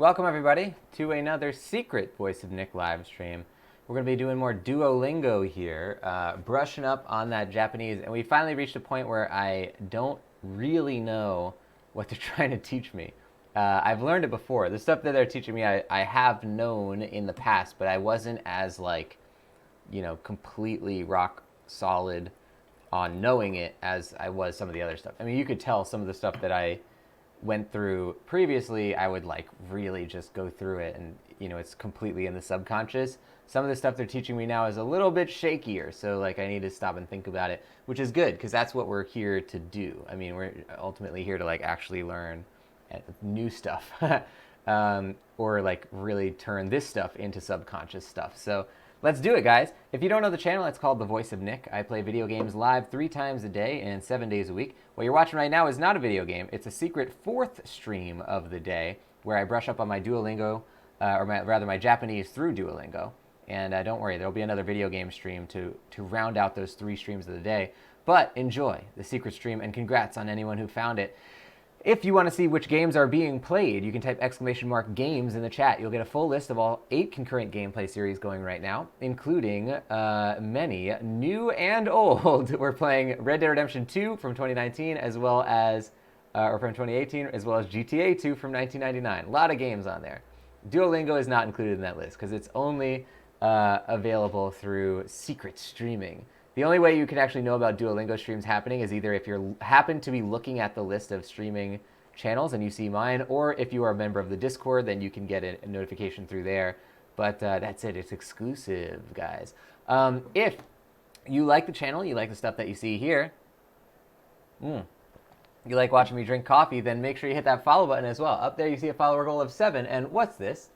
Welcome everybody to another Secret Voice of Nick live stream. We're going to be doing more Duolingo here, brushing up on that Japanese, and we finally reached a point where I don't really know what they're trying to teach me. I've learned it before. The stuff that they're teaching me I have known in the past, but I wasn't as completely rock solid on knowing it as I was some of the other stuff. I mean, you could tell some of the stuff that I went through previously, I would really just go through it, and it's completely in the subconscious. Some of the stuff they're teaching me now is a little bit shakier, so I need to stop and think about it, which is good because that's what we're here to do. I mean, we're ultimately here to actually learn new stuff or really turn this stuff into subconscious stuff. So let's do it, guys. If you don't know the channel, it's called The Voice of Nick. I play video games live 3 times a day and 7 days a week. What you're watching right now is not a video game. It's a secret 4th stream of the day where I brush up on my Duolingo, my Japanese through Duolingo. And don't worry, there'll be another video game stream to round out those 3 streams of the day. But enjoy the secret stream, and congrats on anyone who found it. If you want to see which games are being played, you can type !games in the chat. You'll get a full list of all 8 concurrent gameplay series going right now, including many new and old. We're playing Red Dead Redemption 2 from 2019, as well as, or from 2018, as well as GTA 2 from 1999. A lot of games on there. Duolingo is not included in that list because it's only available through secret streaming. The only way you can actually know about Duolingo streams happening is either if you happen to be looking at the list of streaming channels and you see mine, or if you are a member of the Discord, then you can get a notification through there. But that's it. It's exclusive, guys. If you like the channel, you like the stuff that you see here, you like watching me drink coffee, then make sure you hit that follow button as well. Up there you see a follower goal of 7, and what's this?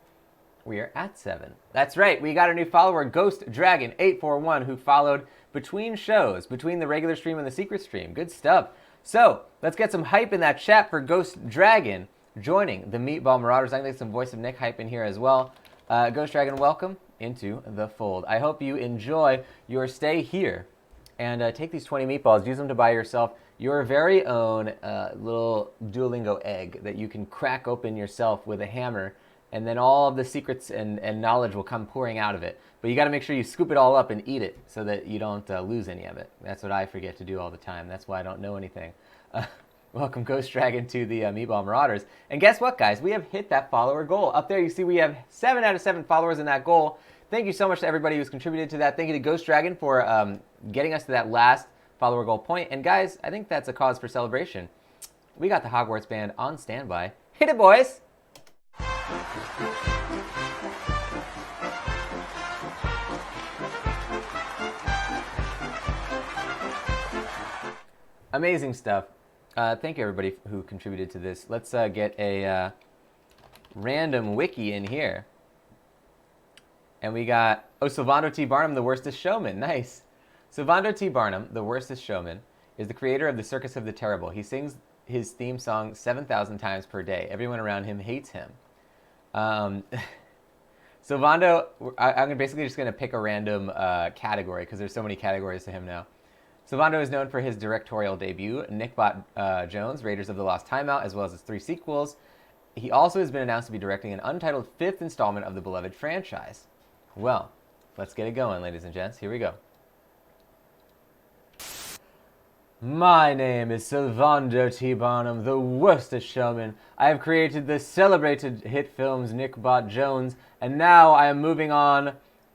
We are at 7. That's right, we got a new follower, Ghost Dragon 841, who followed between shows, between the regular stream and the secret stream. Good stuff. So let's get some hype in that chat for Ghost Dragon joining the Meatball Marauders. I'm going to get some Voice of Nick hype in here as well. Ghost Dragon, welcome into the fold. I hope you enjoy your stay here, and take these 20 meatballs, use them to buy yourself your very own little Duolingo egg that you can crack open yourself with a hammer, and then all of the secrets and knowledge will come pouring out of it. But you got to make sure you scoop it all up and eat it so that you don't lose any of it. That's what I forget to do all the time. That's why I don't know anything. Welcome, Ghost Dragon, to the Meatball Marauders. And guess what, guys? We have hit that follower goal. Up there, you see we have 7 out of 7 followers in that goal. Thank you so much to everybody who's contributed to that. Thank you to Ghost Dragon for getting us to that last follower goal point. And guys, I think that's a cause for celebration. We got the Hogwarts band on standby. Hit it, boys! Amazing stuff. Thank you, everybody who contributed to this. Let's get a random wiki in here. And we got, Sylvando T. Barnum, the worstest showman. Nice. Sylvando T. Barnum, the worstest showman, is the creator of the Circus of the Terrible. He sings his theme song 7,000 times per day. Everyone around him hates him. Sylvando, I'm basically just going to pick a random category because there's so many categories to him now. Sylvando is known for his directorial debut, Nickbot Jones, Raiders of the Lost Timeout, as well as his 3 sequels. He also has been announced to be directing an untitled 5th installment of the beloved franchise. Well, let's get it going, ladies and gents. Here we go. My name is Sylvando T. Barnum, the worstest showman. I have created the celebrated hit films Nickbot Jones, and now I am moving on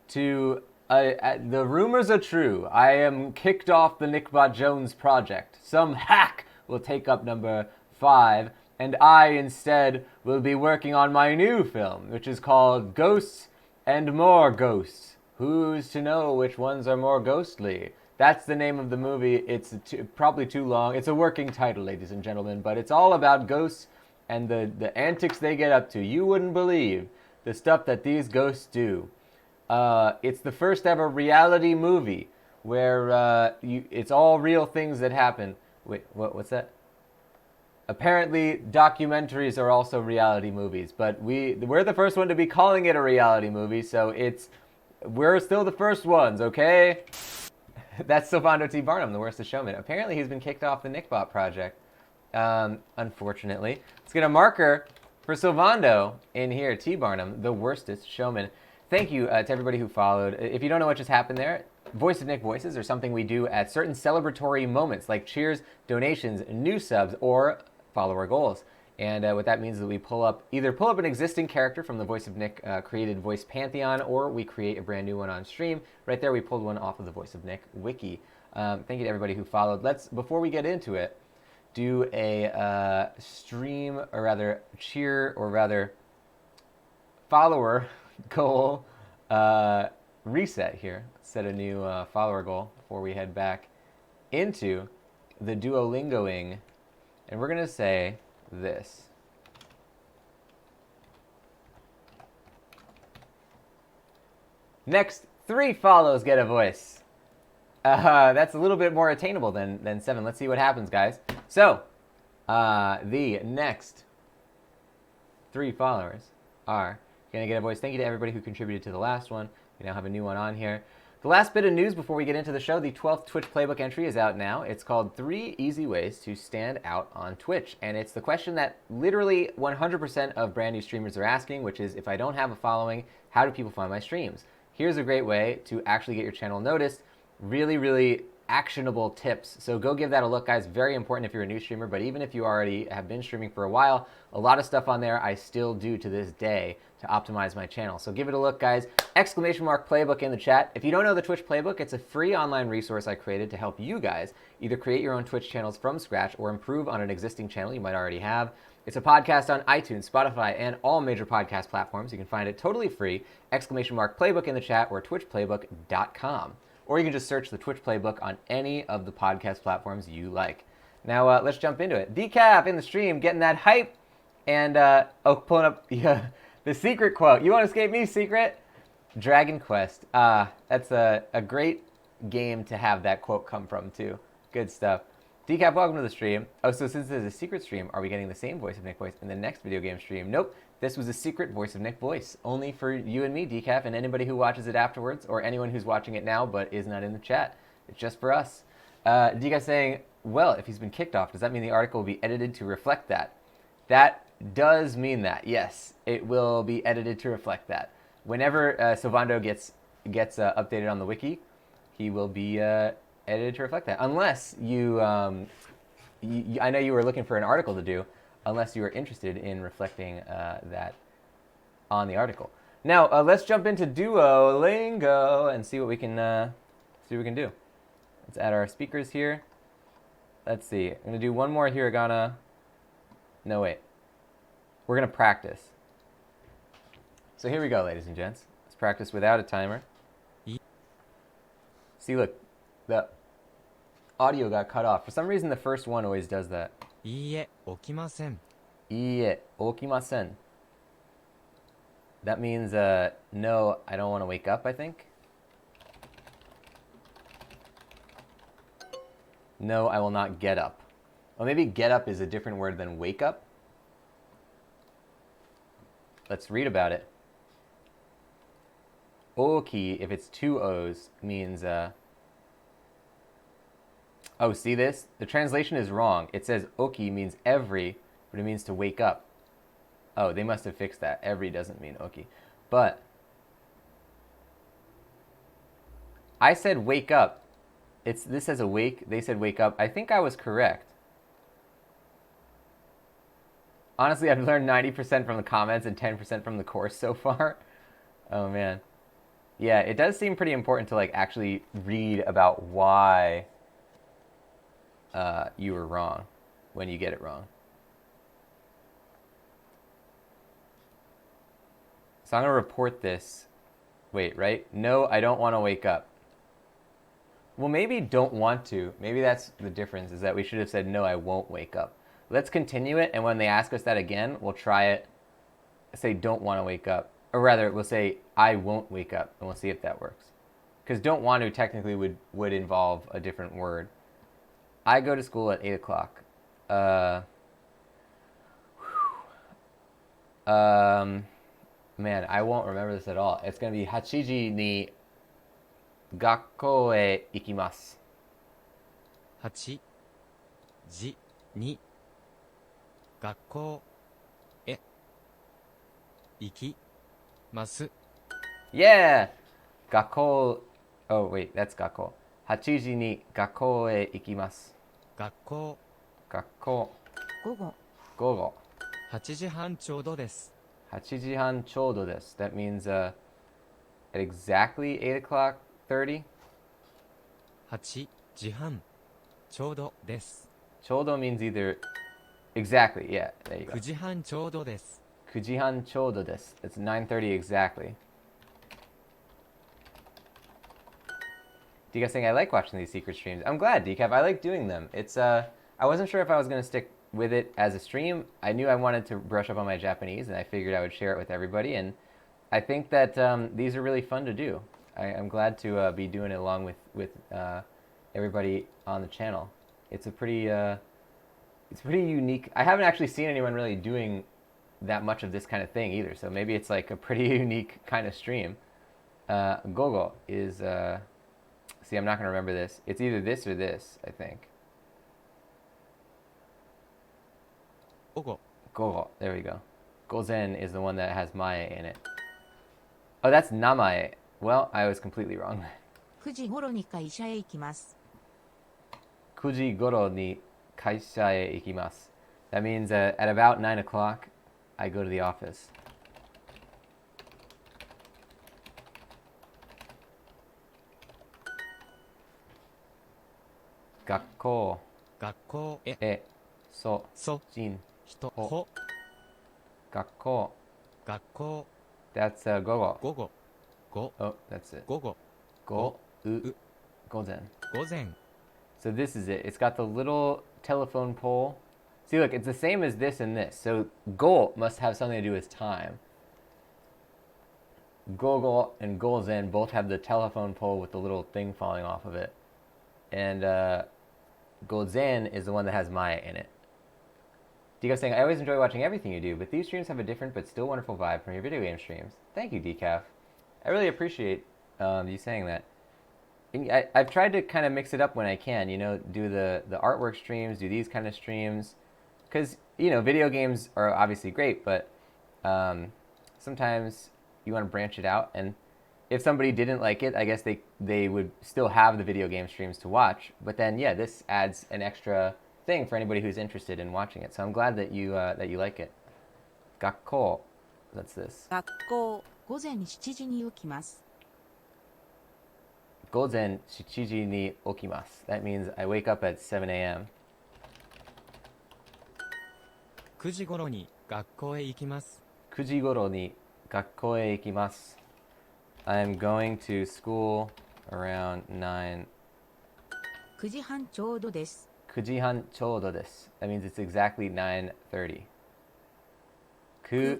to... the rumors are true. I am kicked off the Nickbot Jones project. Some hack will take up number 5, and I instead will be working on my new film, which is called Ghosts and More Ghosts. Who's to know which ones are more ghostly? That's the name of the movie. It's probably too long. It's a working title, ladies and gentlemen, but it's all about ghosts and the antics they get up to. You wouldn't believe the stuff that these ghosts do. It's the first ever reality movie where it's all real things that happen. Wait, what's that? Apparently, documentaries are also reality movies, but we're the first one to be calling it a reality movie, so we're still the first ones, okay? That's Sylvando T. Barnum, the worstest showman. Apparently, he's been kicked off the Nickbot project, unfortunately. Let's get a marker For Silvando in here, T. Barnum, the worstest showman. Thank you to everybody who followed. If you don't know what just happened there, Voice of Nick voices are something we do at certain celebratory moments like cheers, donations, new subs, or follower goals. And what that means is that we either pull up an existing character from the Voice of Nick created voice pantheon, or we create a brand new one on stream. Right there, we pulled one off of the Voice of Nick wiki. Thank you to everybody who followed. Before we get into it, do a stream, or rather cheer, or rather follower goal reset here. Set a new follower goal before we head back into the Duolingoing. And we're going to say this. Next 3 follows get a voice. That's a little bit more attainable than 7. Let's see what happens, guys. So, the next 3 followers are going to get a voice. Thank you to everybody who contributed to the last one. We now have a new one on here. The last bit of news before we get into the show, the 12th Twitch Playbook entry is out now. It's called 3 Easy Ways to Stand Out on Twitch. And it's the question that literally 100% of brand new streamers are asking, which is, if I don't have a following, how do people find my streams? Here's a great way to actually get your channel noticed. Really, really actionable tips. So go give that a look, guys. Very important if you're a new streamer, but even if you already have been streaming for a while, a lot of stuff on there I still do to this day to optimize my channel. So give it a look, guys. !playbook in the chat. If you don't know the Twitch Playbook, it's a free online resource I created to help you guys either create your own Twitch channels from scratch or improve on an existing channel you might already have. It's a podcast on iTunes, Spotify, and all major podcast platforms. You can find it totally free. !playbook in the chat, or twitchplaybook.com. Or you can just search the Twitch Playbook on any of the podcast platforms you like. Now, let's jump into it. Decaf in the stream, getting that hype. And, pulling up the secret quote. You won't escape me, secret? Dragon Quest. That's a great game to have that quote come from, too. Good stuff. Decaf, welcome to the stream. Oh, so since there's a secret stream, are we getting the same Voice of Nick voice in the next video game stream? Nope. This was a secret Voice of Nick voice, only for you and me, Decaf, and anybody who watches it afterwards, or anyone who's watching it now but is not in the chat. It's just for us. Decaf saying, well, if he's been kicked off, does that mean the article will be edited to reflect that? That does mean that, yes. It will be edited to reflect that. Whenever Silvando gets updated on the wiki, he will be edited to reflect that. Unless I know you were looking for an article to do, unless you are interested in reflecting that on the article. Now, let's jump into Duolingo and see what we can do. Let's add our speakers here. Let's see. I'm going to do one more hiragana. No, wait. We're going to practice. So here we go, ladies and gents. Let's practice without a timer. See, look. The audio got cut off. For some reason, the first one always does that. いいえ、起きません。いいえ、起きません. That means, no, I don't want to wake up, I think. No, I will not get up. Well, maybe get up is a different word than wake up. Let's read about it. Oki, if it's 2 O's, means, oh, see this? The translation is wrong. It says oki means every, but it means to wake up. Oh, they must have fixed that. Every doesn't mean oki. But I said wake up. This says awake. They said wake up. I think I was correct. Honestly, I've learned 90% from the comments and 10% from the course so far. Oh, man. Yeah, it does seem pretty important to like actually read about why you were wrong when you get it wrong. So I'm going to report this. Wait, right? No, I don't want to wake up. Well, maybe don't want to. Maybe that's the difference, is that we should have said, no, I won't wake up. Let's continue it, and when they ask us that again, we'll try it. Say, don't want to wake up. Or rather, we'll say, I won't wake up, and we'll see if that works. Because don't want to technically would involve a different word. I go to school at 8 o'clock. Man, I won't remember this at all. It's going to be 8時に学校へ行きます。8時に学校へ行きます Yeah! 学校 Oh, wait, that's 学校。8時に学校へ行きます。学校学校。午後午後。8時半ちょうどです。8時半ちょうどです。That means at exactly 8 o'clock 30? 8時半ちょうどです。ちょうど means either exactly, yeah, there you go. 9時半ちょうどです。9時半ちょうどです. It's 9:30 exactly. Decaf saying, I like watching these secret streams. I'm glad, Decaf. I like doing them. It's I wasn't sure if I was going to stick with it as a stream. I knew I wanted to brush up on my Japanese, and I figured I would share it with everybody. And I think that these are really fun to do. I'm glad to be doing it along with everybody on the channel. It's pretty unique. I haven't actually seen anyone really doing that much of this kind of thing either. So maybe it's like a pretty unique kind of stream. Gogo is see, I'm not going to remember this. It's either this or this, I think. 午後 Gogo. There we go. Gozen is the one that has mae in it. Oh, that's namae. Well, I was completely wrong. 9時頃に会社へ行きます。9時頃に会社へ行きます. That means at about 9 o'clock, I go to the office. 学校学校へへそそじん人ほほ学校学校 That's 午後午後ご Oh, that's it. 午後ごう午前午前 So this is it. It's got the little telephone pole. See, look, it's the same as this and this. So go must have something to do with time. Gogo and gozen both have the telephone pole with the little thing falling off of it. And gozen is the one that has Maya in it. Decaf saying, I always enjoy watching everything you do, but these streams have a different but still wonderful vibe from your video game streams. Thank you, Decaf. I really appreciate you saying that. I've tried to kind of mix it up when I can, do the artwork streams, do these kind of streams. Because, video games are obviously great, but sometimes you want to branch it out. And if somebody didn't like it, I guess they would still have the video game streams to watch. But then, yeah, this adds an extra thing for anybody who's interested in watching it. So I'm glad that you like it. Gakko, that's this. 学校午前7時に起きます。午前7時に起きます. That means I wake up at 7 a.m. 9時頃に学校へ行きます。9時頃に学校へ行きます. I'm going to school around 9. 9時半ちょうどです。9時半ちょうどです. That means it's exactly 9:30. 9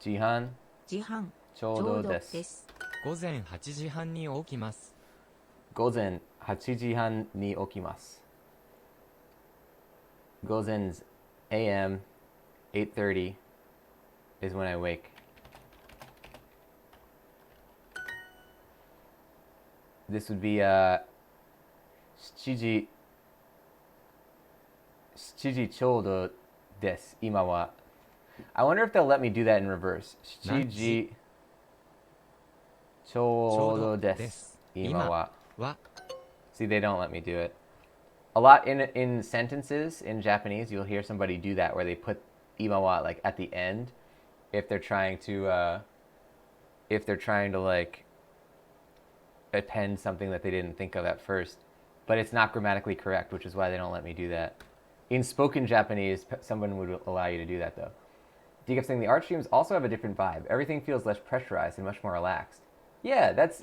時半時半ちょうどです。午前8時半に起きます。午前8時半に起きます. 午前 a.m. 8:30 is when I wake. This would be 7時ちょうどです。今は. I wonder if they'll let me do that in reverse. 7時ちょうどです。今は. See, they don't let me do it. A lot in sentences in Japanese, you'll hear somebody do that where they put imawa like at the end if they're trying to like append something that they didn't think of at first, but it's not grammatically correct, which is why they don't let me do that. In spoken Japanese, someone would allow you to do that though. Decaf saying the art streams also have a different vibe. Everything feels less pressurized and much more relaxed. Yeah, that's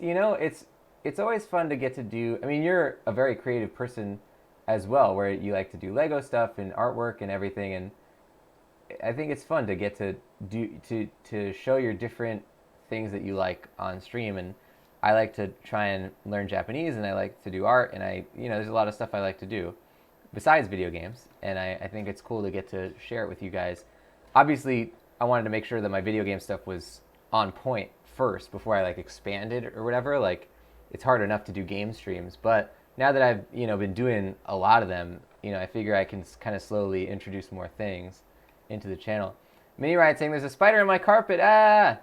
it's always fun to get to do. I mean, you're a very creative person as well, where you like to do Lego stuff and artwork and everything, and I think it's fun to get to to show your different things that you like on stream. And I like to try and learn Japanese, and I like to do art, and there's a lot of stuff I like to do besides video games, and I think it's cool to get to share it with you guys. Obviously, I wanted to make sure that my video game stuff was on point first before I expanded or whatever. It's hard enough to do game streams, but now that I've been doing a lot of them, I figure I can kind of slowly introduce more things into the channel. Mini Riot saying there's a spider in my carpet. Ah!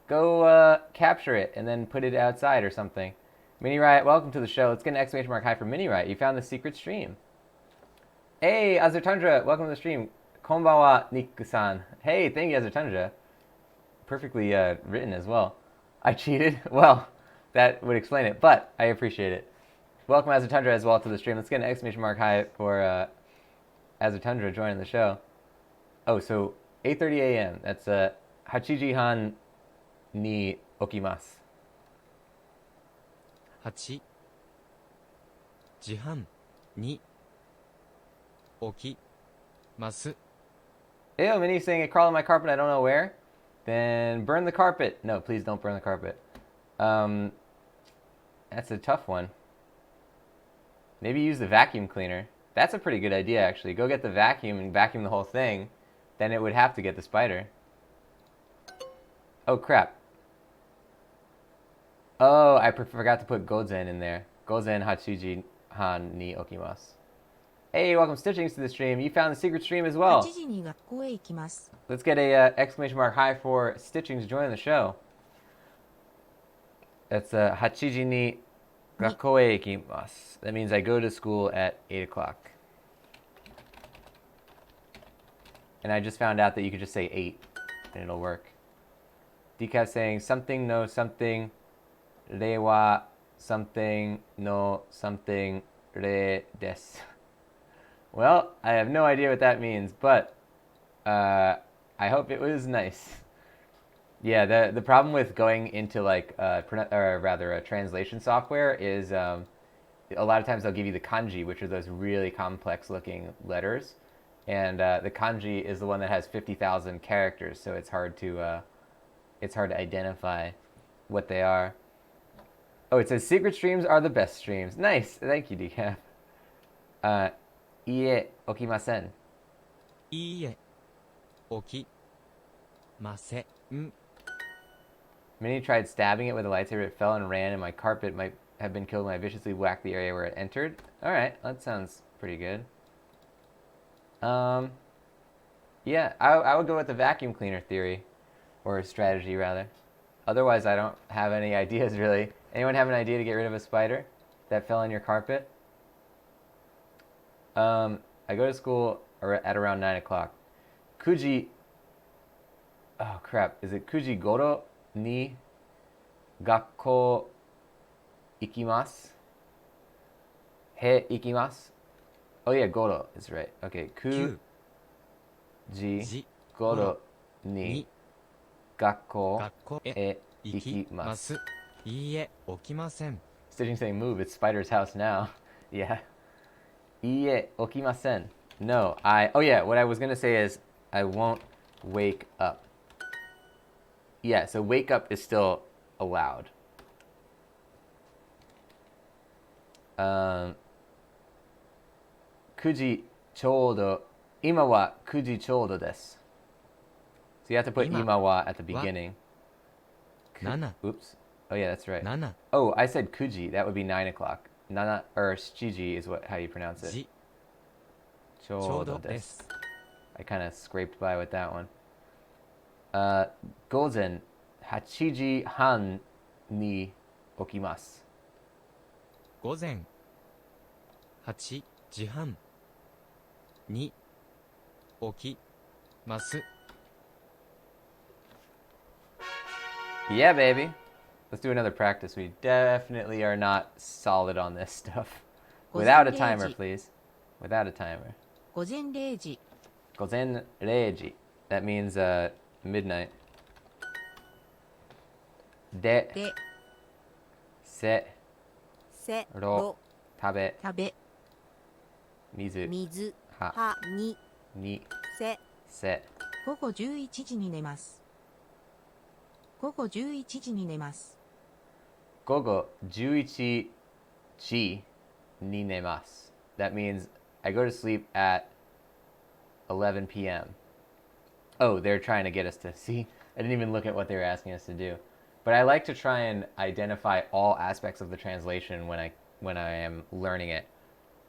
Go capture it and then put it outside or something. Mini Riot, welcome to the show. Let's get an exclamation mark high for Mini Riot. You found the secret stream. Hey, Azurtundra, welcome to the stream. Konbawa Niku-san. Hey, thank you, Azurtundra. Perfectly written as well. I cheated? Well, that would explain it, but I appreciate it. Welcome, Azurtundra, as well to the stream. Let's get an exclamation mark high for Azurtundra joining the show. Oh, so 8:30 a.m. That's Hachiji han ni okimasu. 8時半に起きます。 Ew, Minnie's saying it crawled on my carpet, I don't know where. Then burn the carpet. No, please don't burn the carpet. That's a tough one. Maybe use the vacuum cleaner. That's a pretty good idea, actually. Go get the vacuum and vacuum the whole thing. Then it would have to get the spider. Oh, crap. Oh, I forgot to put Gozen in there. Gozen Hachiji han ni okimasu. Hey, welcome Stitchings to the stream. You found the secret stream as well. 8時に学校へ行きます。 Let's get a exclamation mark high for Stitchings joining the show. That's Hachiji ni gakkou e ikimasu. That means I go to school at 8 o'clock. And I just found out that you could just say 8 and it'll work. Decaf saying something no something rewa something no something re desu. Well, I have no idea what that means, but I hope it was nice. Yeah, the problem with going into like translation software is a lot of times they'll give you the kanji, which are those really complex looking letters, and the kanji is the one that has 50,000 characters, so it's hard to identify what they are. Oh, it says secret streams are the best streams. Nice, thank you, Decaf. Ie okimasen. いいえ、起きません。 Minnie tried stabbing it with a lightsaber. It fell and ran, and my carpet might have been killed when I viciously whacked the area where it entered. All right, that sounds pretty good. Yeah, I would go with the vacuum cleaner theory, or strategy rather. Otherwise, I don't have any ideas really. Anyone have an idea to get rid of a spider that fell on your carpet? I go to school at around 9 o'clock. Kuji. Oh crap! Is it Kuji Goro ni gakkou ikimasu? He ikimasu? Oh yeah, Goro is right. Okay, Kuji じ Goro ni gakkou 学校へ e 行きま ikimasu. す。いいえ、起きません。 Stitching saying move. It's Spider's house now. Yeah. Iie okimasen. No, oh yeah, what I was gonna say is I won't wake up. Yeah, so wake up is still allowed. 9時ちょうど。今は9時ちょうどです. So you have to put 今 imawa at the beginning. 7 Oops. Oh yeah, that's right. 7 Oh, I said kuji. That would be 9 o'clock. Nana or shiji is how you pronounce it. 時ちょうど Choudo で desu. す。 I kind of scraped by with that one. Gozen 8時半に起きます. 午前8時半に起きます。 Yeah, baby. Let's do another practice. We definitely are not solid on this stuff. Without a timer, please. Without a timer. 午前0時。 Gozen reiji. That means midnight. で、で、せ、せ、ろ、ろ、食べ、食べ、水、水、は、は、に、に、せ。せ。午後11時に寝ます。午後11時に寝ます。午後11時に寝ます. That means I go to sleep at 11 p.m. Oh, they're trying to get us to see. I didn't even look at what they were asking us to do. But I like to try and identify all aspects of the translation when I am learning it.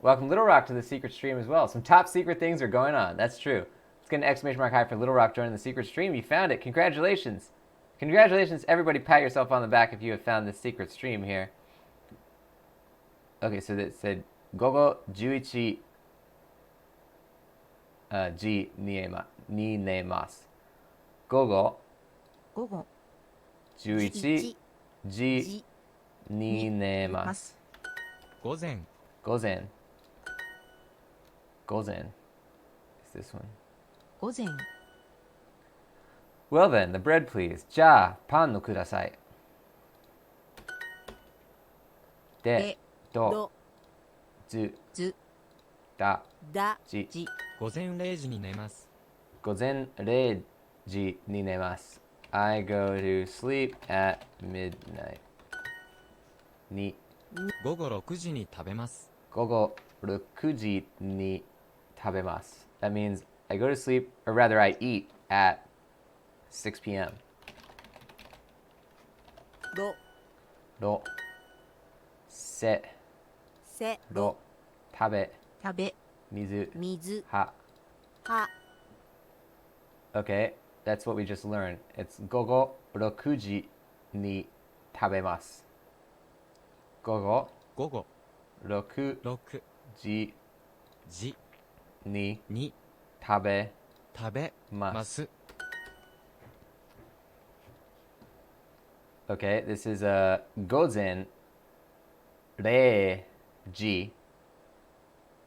Welcome Little Rock to the secret stream as well. Some top secret things are going on. That's true. Let's get an exclamation mark high for Little Rock joining the secret stream. You found it. Congratulations. Congratulations, everybody. Pat yourself on the back if you have found this secret stream here. Okay, so it said Gogo Juichi Ji ni nemasu. Gogo 午後 Juichi Ji ni nemasu. 午前 Gozen. Gozen. Is this one? 午前 Well then, the bread please. Ja, pan no kudasai. De, で do, ど zu, ず da, だ ji. じ午前0時に寝ます Gozen re ji ni nemasu. I go to sleep at midnight. Ni 午後6時に食べます gogo 6時に食べます. That means I go to sleep, or rather I eat at 6 p.m. ろ ro, se, せ ro, 食べ, 食べ mizu, 水 ha. は Okay, that's what we just learned. It's gogo 6時に食べます. Gogo 午後6 6時時にに食べ食べま。ますす Okay, this is a gozen re ji.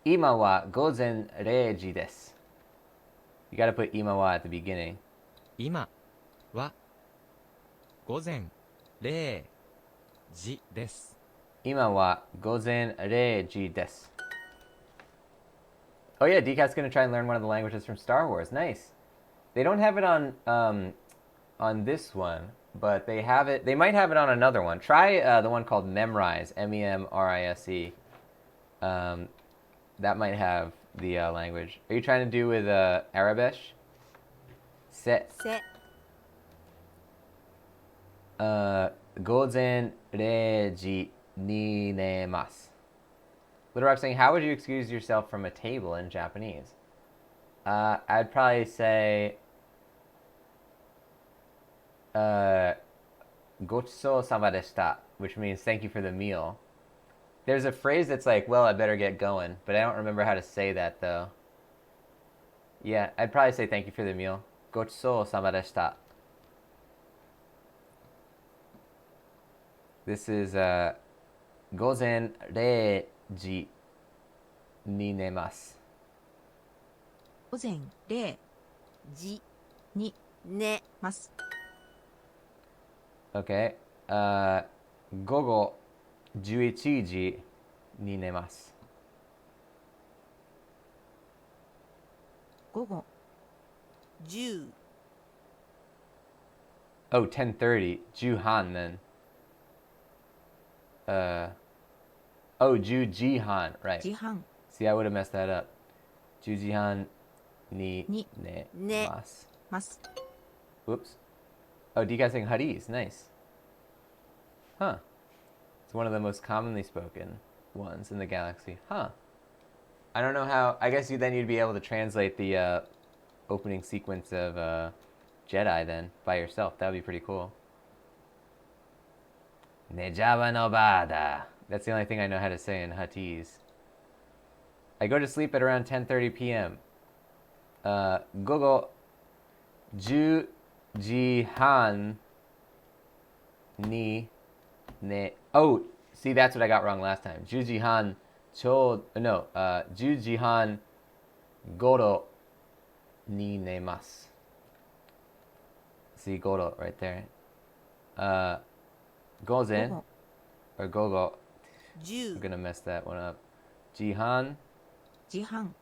Ima wa gozen re ji desu. You gotta put ima wa at the beginning. 今は午前0時です Ima wa gozen re ji desu. Oh yeah, Decat's gonna try and learn one of the languages from Star Wars. Nice. They don't have it on this one, but they have it. They might have it on another one. Try the one called Memrise, MEMRISE. That might have the language. Are you trying to do with Arabish? Se せ gozen reji ni nemasu. Little Rock saying, how would you excuse yourself from a table in Japanese? I'd probably say gochusou sama deshita, which means thank you for the meal. There's a phrase that's like, well, I better get going, but I don't remember how to say that though. Yeah, I'd probably say thank you for the meal. Gochusou sama deshita. This is gozen re ji ni nemasu. 午前0時に寝ます Okay. 午後11時に寝ます. 午後10 Oh, 10:30. Juhan then. Oh, Jujihan, right. 時半 See, I would have messed that up. Jujihan ni に ne 寝 mas. ます Whoops. Oh, Dika saying Hadis. Nice. Huh. It's one of the most commonly spoken ones in the galaxy. Huh. I don't know how. I guess you'd be able to translate the opening sequence of Jedi then by yourself. That would be pretty cool. Nejava no bada. That's the only thing I know how to say in Huttese. I go to sleep at around 10:30 p.m. Gogo 10時半 ni ne. Oh, see, that's what I got wrong last time. 10時半 no, 10時半頃 ni nemasu. See, goro right there. Gozen 午後 or gogo. 10 I'm gonna mess that one up. Jihan 時半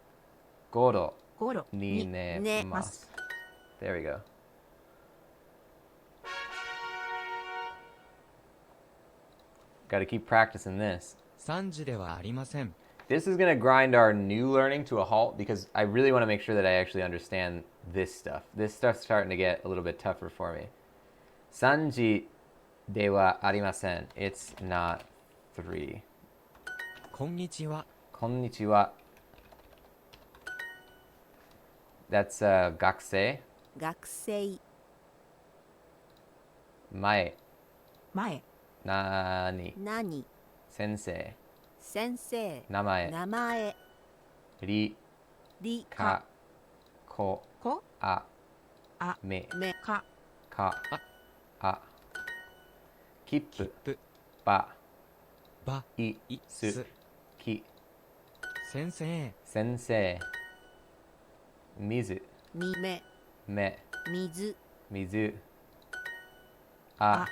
goro 頃 ni に寝ま nemasu. す There we go. Got to keep practicing this. 3時ではありません This is going to grind our new learning to a halt because I really want to make sure that I actually understand this stuff. This stuff's starting to get a little bit tougher for me. 3時ではありません. It's not 3. こんにちはこんにちは. That's 学生。学生。前。前、なに。何。先生。先生。名前。名前。り。り。か。こ。こ、あ。あ、め。め。か、か。あ。切符。切符ば。ばい。いす。すき。先生先生。水。み。め。め。水。水。あ。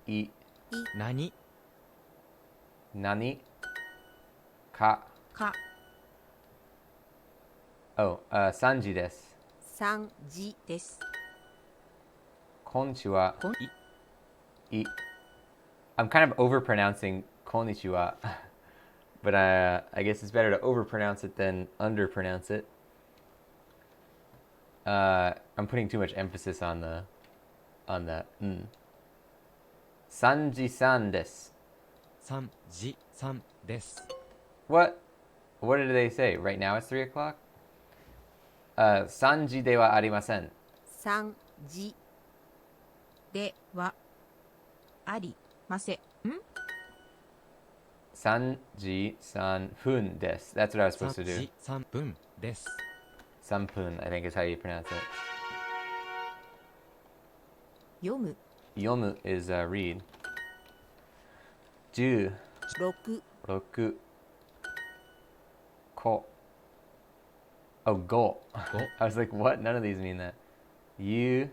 い。い。何何。か。か、Oh, 3時です。3時。です。こんにちは。こん、い。I'm kind of overpronouncing こんにちは. But I guess it's better to overpronounce it than underpronounce it. I'm putting too much emphasis on the Sanji-san desu. 3時3です What did they say? Right now it's 3 o'clock? 3時ではありません。3時。では、ありません。3時3分です。That's what I was supposed to 3 do. 時3分です 3分, I think is how you pronounce it. 読む、読む is read. 10, 6。 6, こ. Oh, go. I was like, what? None of these mean that. You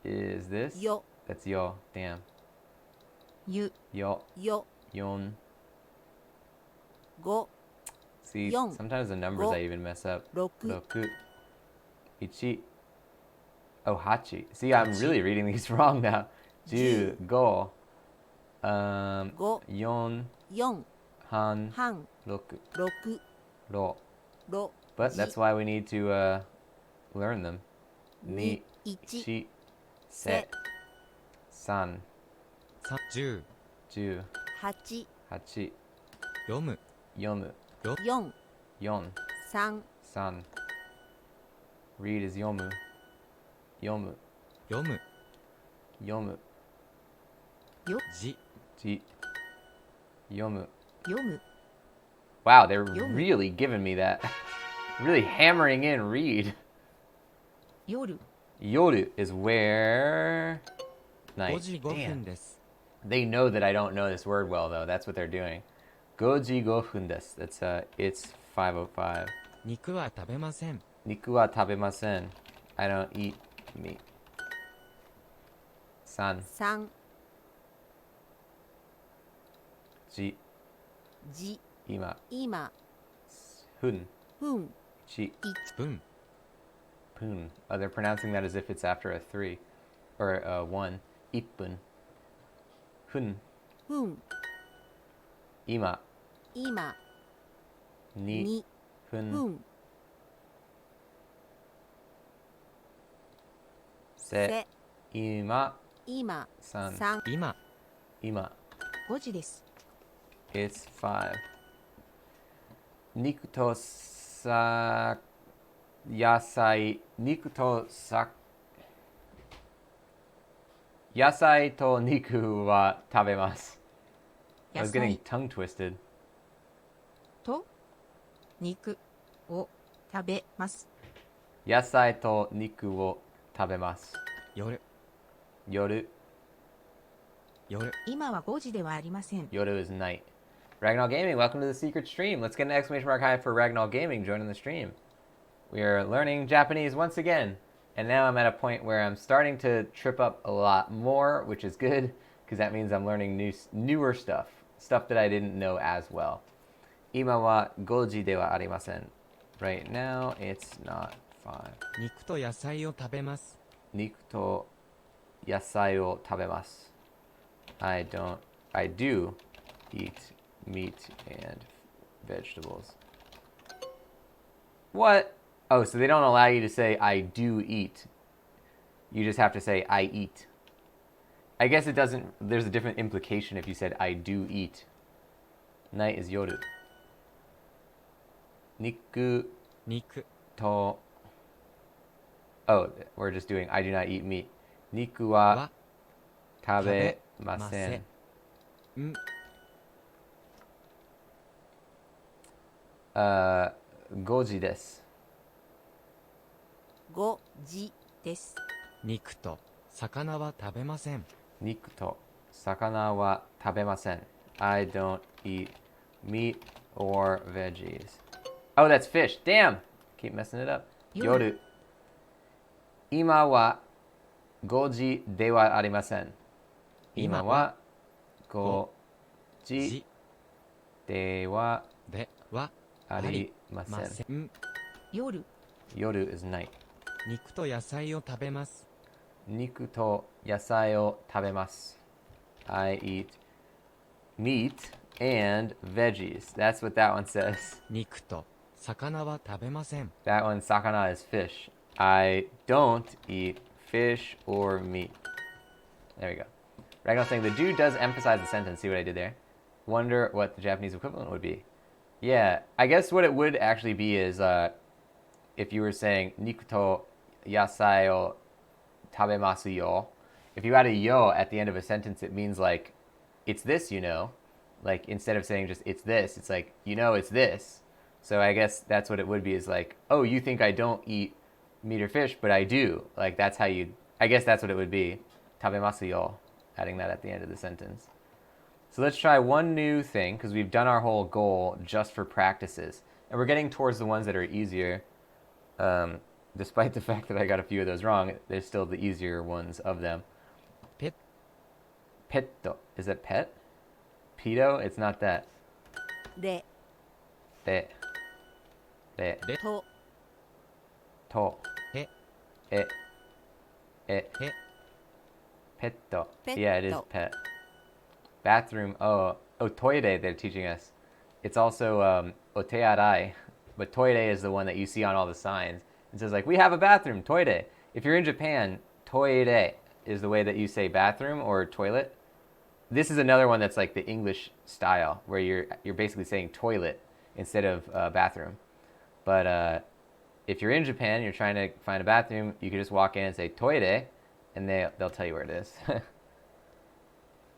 is this? よ。 That's yo. Damn. ゆ、 Yo. よ。 Yon. 5。 See, Yon. sometimes the numbers Go. I even mess up. 6。 Roku. Ichi. Oh, hachi. See, I'm Hachi. really reading these wrong now. Ju. Go. 5。 Yon. 4。 Han. 半。 Roku. 6。 Ro. ろ。 But じ。 that's why we need to learn them. Ni. 1。 Shi. せ。 Se. San. 10 Ju. 8。 Hachi. 読む Yomu. 4。 Yon. 3。 San. Read is yomu. Yomu. 読む Yomu. じ Ji. Yomu. 読む、 Wow, they're Yomu. really giving me that. Really hammering in read. 夜、 Yoru is where? 5 Night. 時5 Damn. 分です They know that I don't know this word well, though. That's what they're doing. Goji go fun desu. That's it's 5:05. 肉は食べません Niku wa tabemasen. I don't eat meat. San. 3。 Ji. じ。 Ima. 今。 Hun. 分。 Chi. 1。分 Pun. They're pronouncing that as if it's after a 3 or a 1. Ippun. Hun. 分。 Ima. 今。 Ni. 2。 Hun. 分。 Se. せ。 Ima. 今。 San. 3。今 Ima. 5時です。 It's 5. Niku to sa. Yasai. Niku to sa. Yasai to niku wa tabemasu. I was 野 getting 菜 tongue twisted. と肉を食べます。 Yasai to niku wo tabemasu. 夜 Yoru. 夜今は5時ではありません。 Yoru is night. Ragnall Gaming, welcome to the secret stream. Let's get an exclamation mark high for Ragnall Gaming joining the stream. We are learning Japanese once again. And now I'm at a point where I'm starting to trip up a lot more, which is good, because that means I'm learning newer stuff. Stuff that I didn't know as well. Ima wa goji de wa arimasen. Right now, it's not 5. 肉と野菜を食べます Niku to yasai o tabemasu. I do eat meat and vegetables. What? Oh, so they don't allow you to say I do eat. You just have to say I eat. I guess it doesn't, there's a different implication if you said I do eat. Night is yoru. Niku 肉 to Oh, we're just doing I do not eat meat. Niku wa は tabemasen. ん Goji desu. 5時です。肉と魚は食べません。 Niku to sakana wa tabemasen. I don't eat meat or veggies. Oh, that's fish. Damn. Keep messing it up. Yoru. Ima wa goji de wa arimasen. Ima wa goji じ de wa ではありま arimasen. せん。夜、 Yoru is night. 肉と野菜を食べます。 Niku to yasai o tabemasu. I eat meat and veggies. That's what that one says. 肉と魚は食べません。 That one, sakana, is fish. I don't eat fish or meat. There we go. Ragnar saying the dude does emphasize the sentence. See what I did there? Wonder what the Japanese equivalent would be. Yeah, I guess what it would actually be is if you were saying niku to yasai o tabemasu yo. If you add a yo at the end of a sentence, it means like, it's this, you know. Like, instead of saying just it's this, it's like, you know, it's this. So I guess that's what it would be, is like, oh, you think I don't eat meat or fish, but I do. Like, that's how you, I guess that's what it would be. Tabemasu yo. Adding that at the end of the sentence. So let's try one new thing, because we've done our whole goal just for practices. And we're getting towards the ones that are easier. Despite the fact that I got a few of those wrong, they're still the easier ones of them. ペッ Petto. Is it pet? Pedo? It's not that. れ Re. Re. レ と To. へ E. E. へ Petto. Petto. Yeah, it is pet. Bathroom. Oh, toire they're teaching us. It's also otearai. But toire is the one that you see on all the signs. It says like, we have a bathroom, toire. If you're in Japan, toire is the way that you say bathroom or toilet. This is another one that's like the English style, where you're basically saying toilet instead of bathroom. But if you're in Japan, you're trying to find a bathroom, you can just walk in and say toire, and they'll tell you where it is.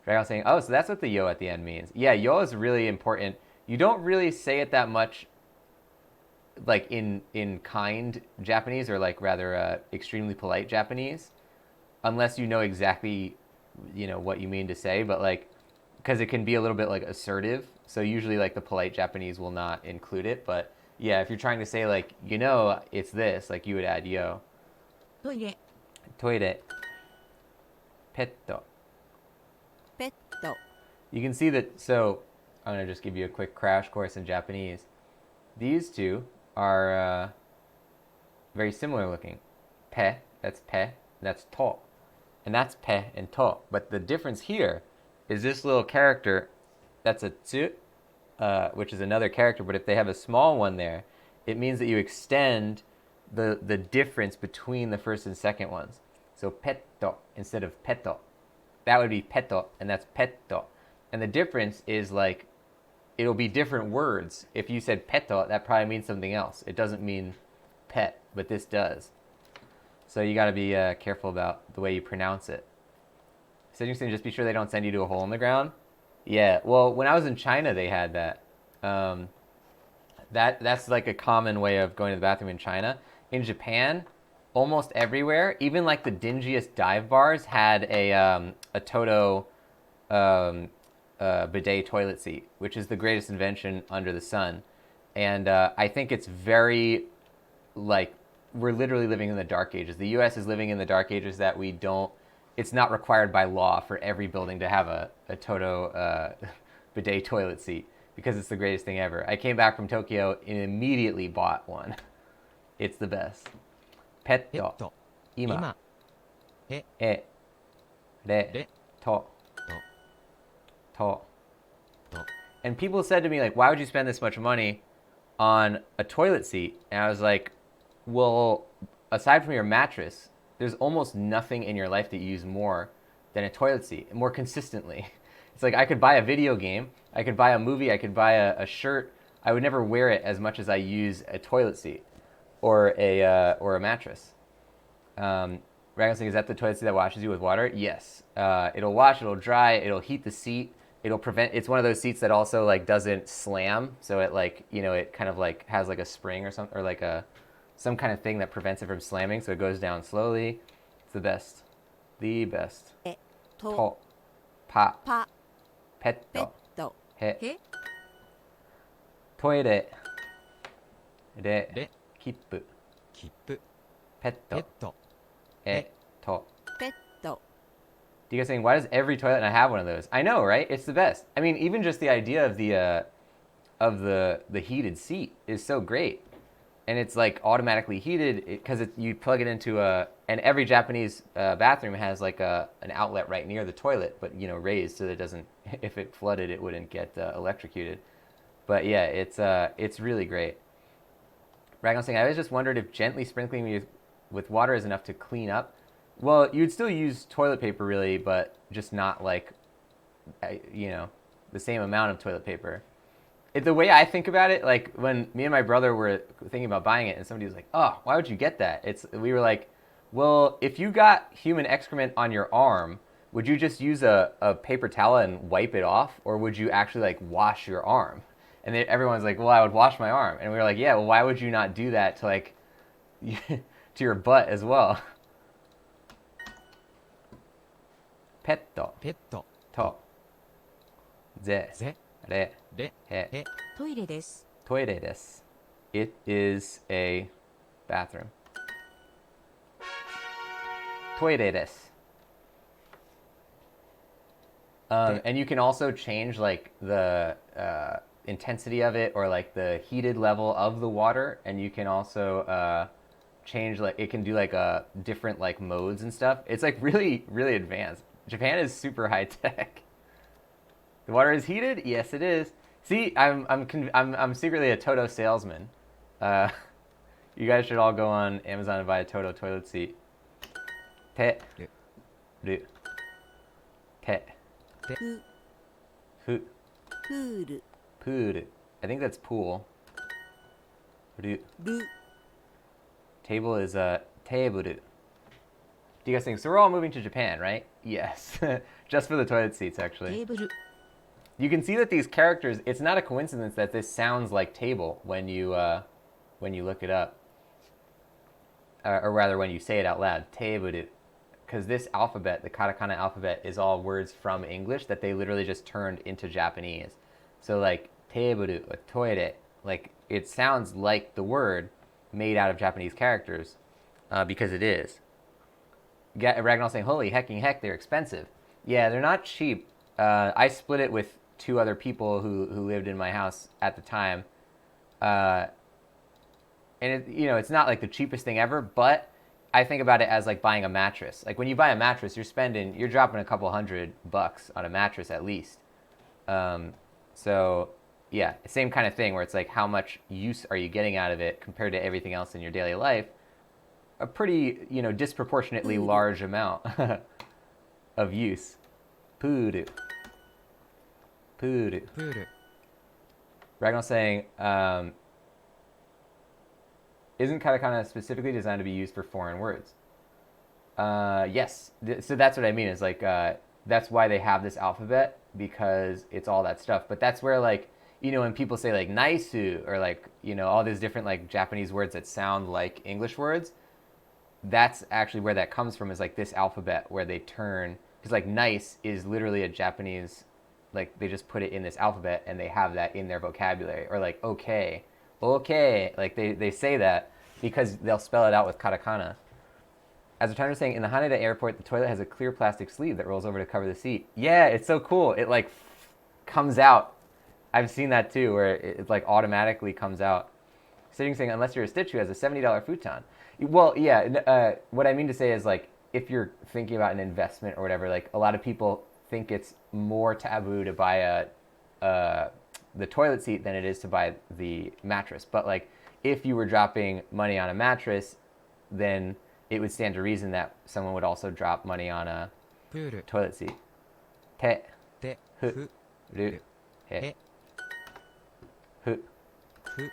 Dragon saying, oh, so that's what the yo at the end means. Yeah, yo is really important. You don't really say it that much, like in kind Japanese, or like rather extremely polite Japanese, unless you know exactly, you know, what you mean to say. But like, because it can be a little bit like assertive, so usually like the polite Japanese will not include it. But yeah, if you're trying to say like, you know, it's this, like you would add yo. トイレ、 Toire. Petto. ペット You can see that, so I'm going to just give you a quick crash course in Japanese. These two are very similar looking. Pe, that's to. And that's pe and to. But the difference here is this little character, that's a tsu, which is another character, but if they have a small one there, it means that you extend the difference between the first and second ones. So petto instead of petto. That would be petto, and that's petto. And the difference is like, it'll be different words. If you said petto, that probably means something else. It doesn't mean pet, but this does. So you got to be careful about the way you pronounce it. So you're saying just be sure they don't send you to a hole in the ground? Yeah, well, when I was in China, they had that. That's like a common way of going to the bathroom in China. In Japan, almost everywhere, even like the dingiest dive bars had a Toto bidet toilet seat, which is the greatest invention under the sun. And I think it's very, like, we're literally living in the dark ages. The US is living in the dark ages that we don't, it's not required by law for every building to have a Toto bidet toilet seat, because it's the greatest thing ever. I came back from Tokyo and immediately bought one. It's the best. ペット、ペット、今、今、へ、え、れ、れ、と、と、 to. And people said to me, like, why would you spend this much money on a toilet seat? And I was like, well, aside from your mattress, there's almost nothing in your life that you use more than a toilet seat, more consistently. It's like I could buy a video game, I could buy a movie, I could buy a shirt. I would never wear it as much as I use a toilet seat or a mattress. Ragnar saying, is that the toilet seat that washes you with water? Yes. It'll wash, it'll dry, it'll heat the seat. It'll prevent, it's one of those seats that also like doesn't slam. So it like, it kind of like has like a spring or something, or like some kind of thing that prevents it from slamming. So it goes down slowly. It's the best. The best. えと To, pa, ぱ ペッ petto, ト he, へ toire, re, れ kippu, 切符 petto, ペット e, to. ペット You guys saying, why does every toilet not have one of those? I know, right? It's the best. I mean, even just the idea of the heated seat is so great, and it's like automatically heated because you plug it into and every Japanese bathroom has like an outlet right near the toilet, but raised so that it doesn't, if it flooded, it wouldn't get electrocuted. But yeah, it's really great. Ragnar saying, I always just wondered if gently sprinkling with water is enough to clean up. Well, you'd still use toilet paper really, but just not like, the same amount of toilet paper. The way I think about it, like when me and my brother were thinking about buying it and somebody was like, oh, why would you get that? We were like, well, if you got human excrement on your arm, would you just use a paper towel and wipe it off? Or would you actually like wash your arm? And everyone's like, well, I would wash my arm. And we were like, yeah, well, why would you not do that to like, to your butt as well? Petto, ペット to, ze, ぜ re, れ he, へトイレです toire desu. It is a bathroom. Toire desu. And you can also change like the intensity of it or like the heated level of the water, and you can also change like it can do like different like modes and stuff. It's like really really advanced. Japan is super high tech. The water is heated. Yes, it is. See, I'm secretly a Toto salesman. You guys should all go on Amazon and buy a Toto toilet seat. Te, る ru, te, ふ fu, プール puru. I think that's pool. Ru. る Table is table. Do you guys think so? We're all moving to Japan, right? Yes, just for the toilet seats, テ actually. ーブル You can see that these characters. It's not a coincidence that this sounds like table when you look it up, or rather when you say it out loud. Table. Because this alphabet, the katakana alphabet, is all words from English that they literally just turned into Japanese. So like teiboru or toire, like it sounds like the word made out of Japanese characters, because it is. Ragnar saying, holy hecking heck, they're expensive. Yeah, they're not cheap. I split it with two other people who lived in my house at the time. And it's not like the cheapest thing ever, but I think about it as like buying a mattress. Like when you buy a mattress, you're dropping a couple $100 on a mattress at least. So yeah, same kind of thing where it's like how much use are you getting out of it compared to everything else in your daily life? A pretty, disproportionately large amount of use. Puru. プール Ragnar saying, isn't katakana specifically designed to be used for foreign words? Yes. So that's what I mean. Is like that's why they have this alphabet, because it's all that stuff. But that's where like when people say like naisu or like all these different like Japanese words that sound like English words, that's actually where that comes from. Is like this alphabet where they turn, because like nice is literally a Japanese, like they just put it in this alphabet and they have that in their vocabulary. Or like okay, like they say that because they'll spell it out with katakana. As a timer saying, in the Haneda airport, the toilet has a clear plastic sleeve that rolls over to cover the seat. Yeah, it's so cool. It like comes out. I've seen that too, where it like automatically comes out. Sitting saying, unless you're a stitch who has a $70 futon. Well, yeah. What I mean to say is like if you're thinking about an investment or whatever, like a lot of people think it's more taboo to buy the toilet seat than it is to buy the mattress. But like if you were dropping money on a mattress, then it would stand to reason that someone would also drop money on a プール toilet seat. Te, で hu, ふ ru, he, へ hu, ふ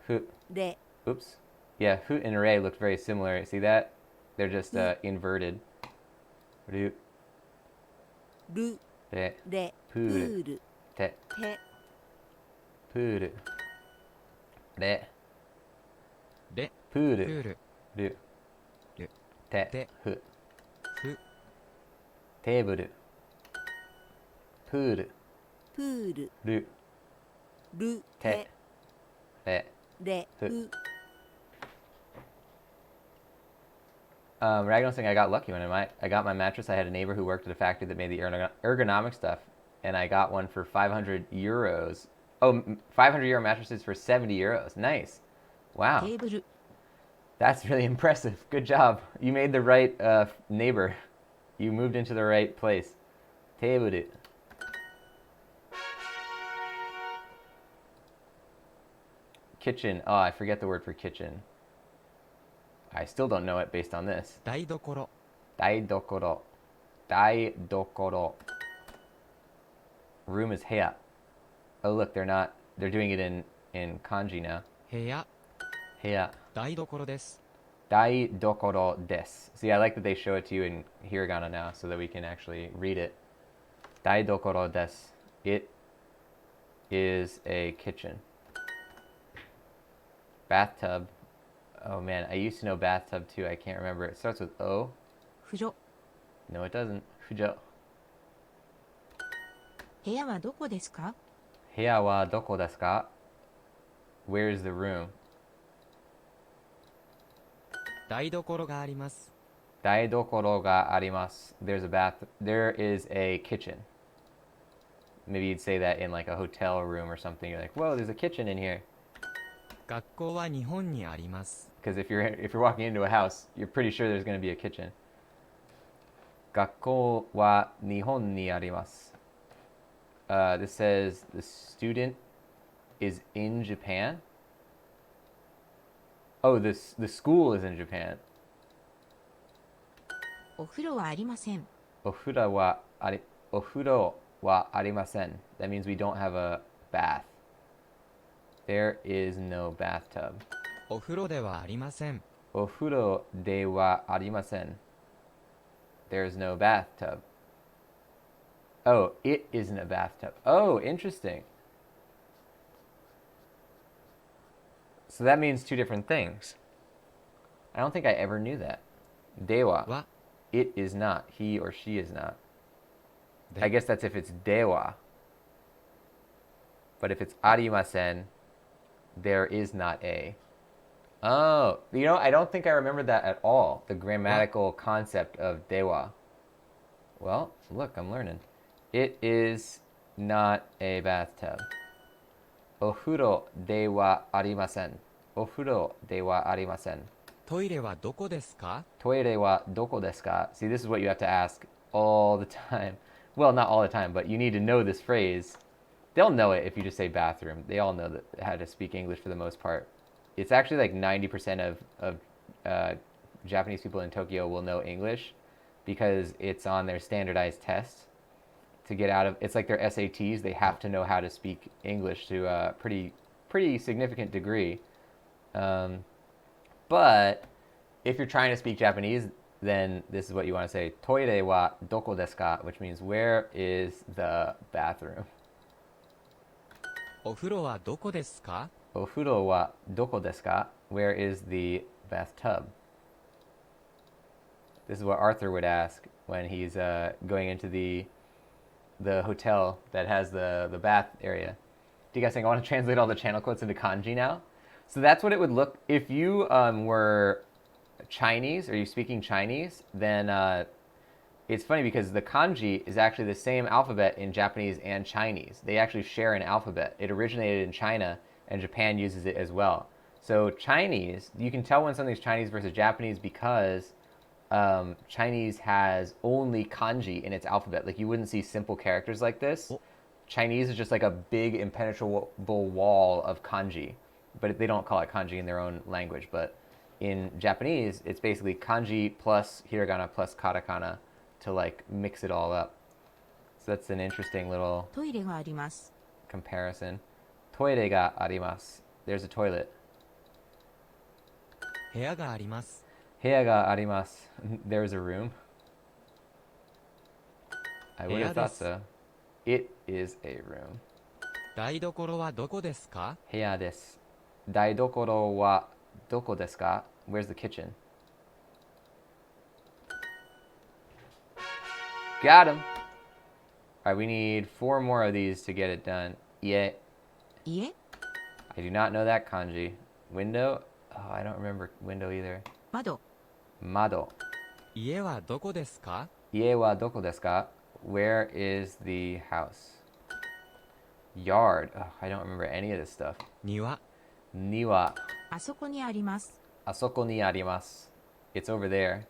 hu. れ Oops. Yeah, hu and re looked very similar. See that? They're just inverted. る、る、れ、れ、ププール、ール、て、て、プール、れ、れ、プール、プール、る、る、て、て、ふ、ふ、テーブル、プール、プール、る、る、て、て、れ、れ、ふ。ふ。Ragnar's saying I got lucky when I got my mattress. I had a neighbor who worked at a factory that made the ergonomic stuff, and I got one for 500 euros. Oh, 500 euro mattresses for 70 euros. Nice. テ Wow. ーブル That's really impressive. Good job. You made the right neighbor. You moved into the right place. テーブル Kitchen. Oh, I forget the word for kitchen. I still don't know it based on this. 台所、台所. 台所. Room is 部屋. Oh, look, they're doing it in kanji now. 部屋、部屋. 台所です。台所です. See, I like that they show it to you in hiragana now so that we can actually read it. 台所です. It is a kitchen. Bathtub. Oh man, I used to know bathtub too. I can't remember. It starts with O. 風呂 No, it doesn't. 風呂.部屋はどこですか？部屋はどこですか? Where is the room? 台所があります。台所があります. There's a bath. There is a kitchen. Maybe you'd say that in like a hotel room or something. You're like, whoa, there's a kitchen in here. 学校は日本にあります。 Because if you're walking into a house, you're pretty sure there's going to be a kitchen. 学校は日本にあります. This says the student is in Japan. Oh, the school is in Japan. お風呂はありません。お風呂はありません. That means we don't have a bath. There is no bathtub. お風呂ではありません。お風呂ではありません. There's no bathtub. Oh, it isn't a bathtub. Oh, interesting. So that means two different things. I don't think I ever knew that. では, は、 it is not. He or she is not. で I guess that's if it's では. But if it's ありません, there is not a. Oh, I don't think I remembered that at all. The grammatical concept of では. Well, look, I'm learning. It is not a bathtub. お風呂ではありません. お風呂ではありません. トイレはどこですか？トイレはどこですか? See, this is what you have to ask all the time. Well, not all the time, but you need to know this phrase. They'll know it if you just say bathroom. They all know how to speak English for the most part. It's actually like 90% of Japanese people in Tokyo will know English because it's on their standardized test to get out of. It's like their SATs. They have to know how to speak English to a pretty significant degree. But if you're trying to speak Japanese, then this is what you want to say. Toire wa doko desu ka? Which means where is the bathroom? お風呂はどこですか？ Ofuro wa doko desu ka? Where is the bathtub? This is what Arthur would ask when he's going into the hotel that has the bath area. Do you guys think I want to translate all the channel quotes into kanji now? So that's what it would look if you were Chinese or you speaking Chinese. Then it's funny because the kanji is actually the same alphabet in Japanese and Chinese. They actually share an alphabet. It originated in China, and Japan uses it as well. So Chinese, you can tell when something's Chinese versus Japanese because Chinese has only kanji in its alphabet. Like you wouldn't see simple characters like this. Chinese is just like a big impenetrable wall of kanji, but they don't call it kanji in their own language. But in Japanese, it's basically kanji plus hiragana plus katakana to like mix it all up. So that's an interesting little トイレがあります。 comparison. Toire ga arimasu. There's a toilet. 部屋があります。Heya ga arimasu. There's a room. I would have thought so. It is a room. 台所はどこですか？ Heya desu. Daidokoro wa doko desu ka? Where's the kitchen? Got him. All right, we need 4 more of these to get it done. Yeah. 家 I do not know that kanji. Window? Oh, I don't remember window either. 窓 Mado. 家はどこですか？ Ie wa doko desu ka? Where is the house? Yard. Oh, I don't remember any of this stuff. 庭 Niwa. あそこにあります Asoko ni arimasu. It's over there.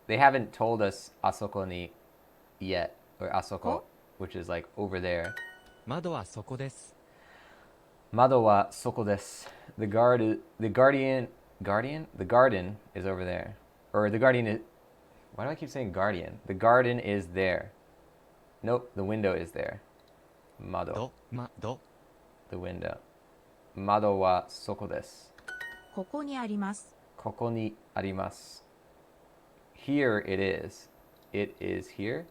They haven't told us asoko ni yet. Or asoko, Oh. which is like over there. 窓はそこです。 Mado wa soko desu. The garden is over there. Or the guardian is, why do I keep saying guardian? The garden is there. Nope, the window is there. Mado, 窓 the window. Mado wa soko desu. ここにあります Koko ni arimasu. Here it is. It is here.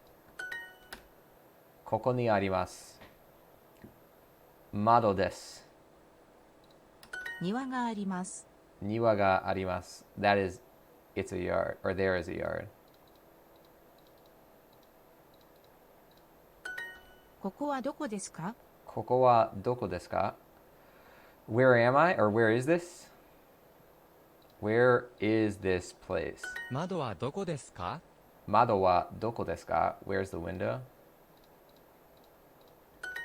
Koko ni arimasu. Mado desu. 庭があります Niwa ga arimasu. That is, it's a yard, or there is a yard. ここはどこですか Koko wa doko desu ka? Where am I, or where is this? Where is this place? 窓はどこですか？ Mado wa doko desu ka? Where's the window?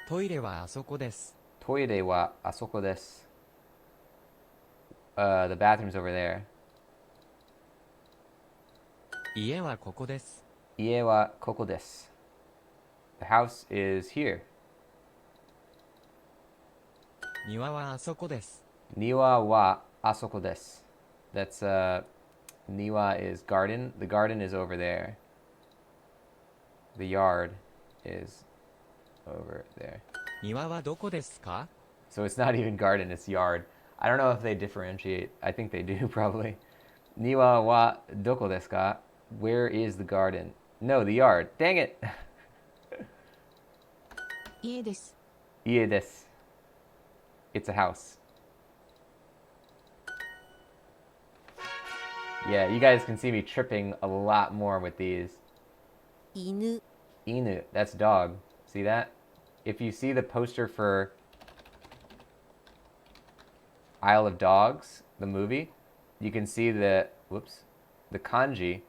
トイレはあそこです。 Toire wa asoko desu. The bathroom's over there. 家はここです。 Ie wa koko desu. The house is here. 庭はあそこです。 Niwa wa asoko desu. That's niwa is garden. The garden is over there. The yard is over there. 庭はどこですか？ So it's not even garden, it's yard. I don't know if they differentiate. I think they do probably. Niwa wa doko desu ka? Where is the garden? No, the yard. Dang it. 家です Ie desu. It's a house. Yeah, you guys can see me tripping a lot more with these. 犬 Inu, that's dog. See that? If you see the poster for Isle of Dogs, the movie, you can see the kanji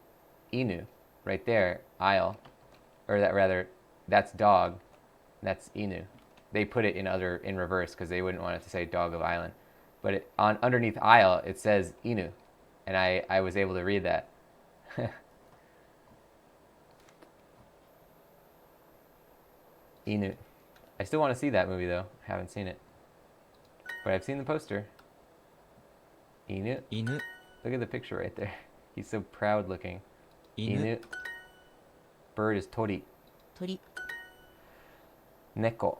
inu right there, isle, or that rather, that's dog, that's inu. They put it in reverse because they wouldn't want it to say dog of island, but underneath isle it says inu, and I was able to read that. Inu. I still want to see that movie though. Haven't seen it, but I've seen the poster. Inu. 犬 Look at the picture right there. He's so proud looking. 犬 Inu. Bird is tori. 鳥 Neko.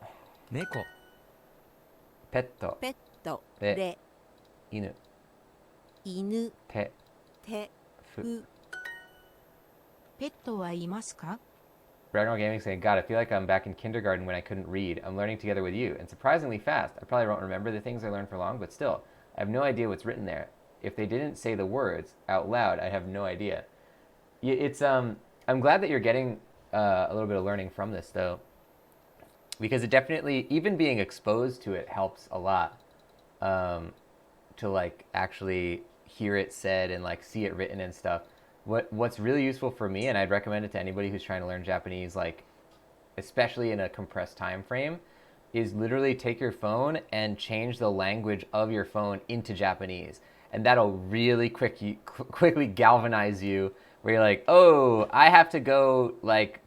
猫 Petto. ペットでレ Inu. 犬 Te. 手 Fu. ふペットはいますか Ragnar Gaming saying, God, I feel like I'm back in kindergarten when I couldn't read. I'm learning together with you, and surprisingly fast. I probably won't remember the things I learned for long, but still, I have no idea what's written there. If they didn't say the words out loud, I'd have no idea. It's I'm glad that you're getting a little bit of learning from this though, because it definitely, even being exposed to it helps a lot, to like actually hear it said and like see it written and stuff. What's really useful for me, and I'd recommend it to anybody who's trying to learn Japanese, like especially in a compressed time frame, is literally take your phone and change the language of your phone into Japanese, and that'll really quickly galvanize you. Where you're like, oh, I have to go like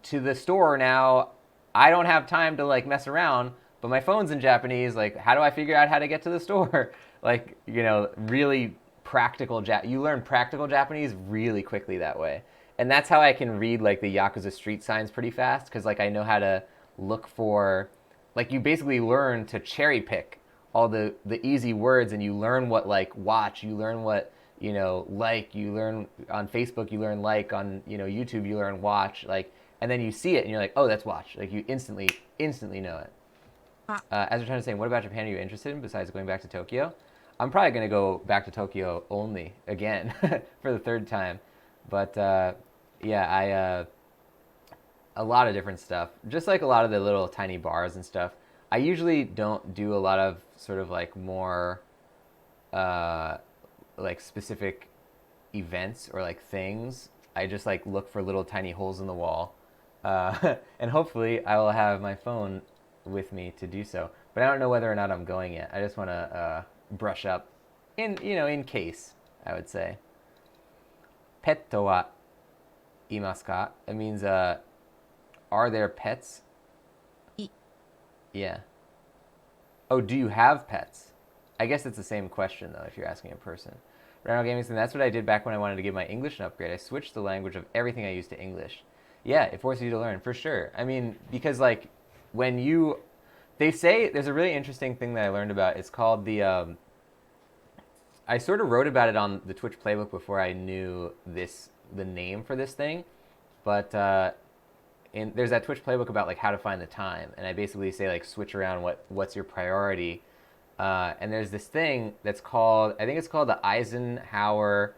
to the store now. I don't have time to like mess around, but my phone's in Japanese. Like, how do I figure out how to get to the store? Like, really practical. You learn practical Japanese really quickly that way, and that's how I can read like the Yakuza street signs pretty fast, because like I know how to look for, like, you basically learn to cherry pick all the easy words, and you learn what like watch, you learn what like, you learn on Facebook, you learn like on YouTube, you learn watch, like, and then you see it and you're like, oh, that's watch, like you instantly know it. As we're trying to say, what about Japan are you interested in besides going back to Tokyo? I'm probably going to go back to Tokyo only again for the third time. But yeah, a lot of different stuff. Just like a lot of the little tiny bars and stuff. I usually don't do a lot of sort of like more like specific events or like things. I just like look for little tiny holes in the wall. And hopefully I will have my phone with me to do so. But I don't know whether or not I'm going yet. I just want to brush up in case, I would say. Petto wa imasu ka? It means are there pets? I. Yeah. Oh, do you have pets? I guess it's the same question though if you're asking a person. Ronald Gaming said, that's what I did back when I wanted to give my English an upgrade. I switched the language of everything I used to English. Yeah, it forces you to learn, for sure. I mean, because like they say, there's a really interesting thing that I learned about. It's called the, I sort of wrote about it on the Twitch playbook before I knew the name for this thing. But there's that Twitch playbook about like how to find the time. And I basically say like switch around what's your priority. And there's this thing that's called, I think it's called the Eisenhower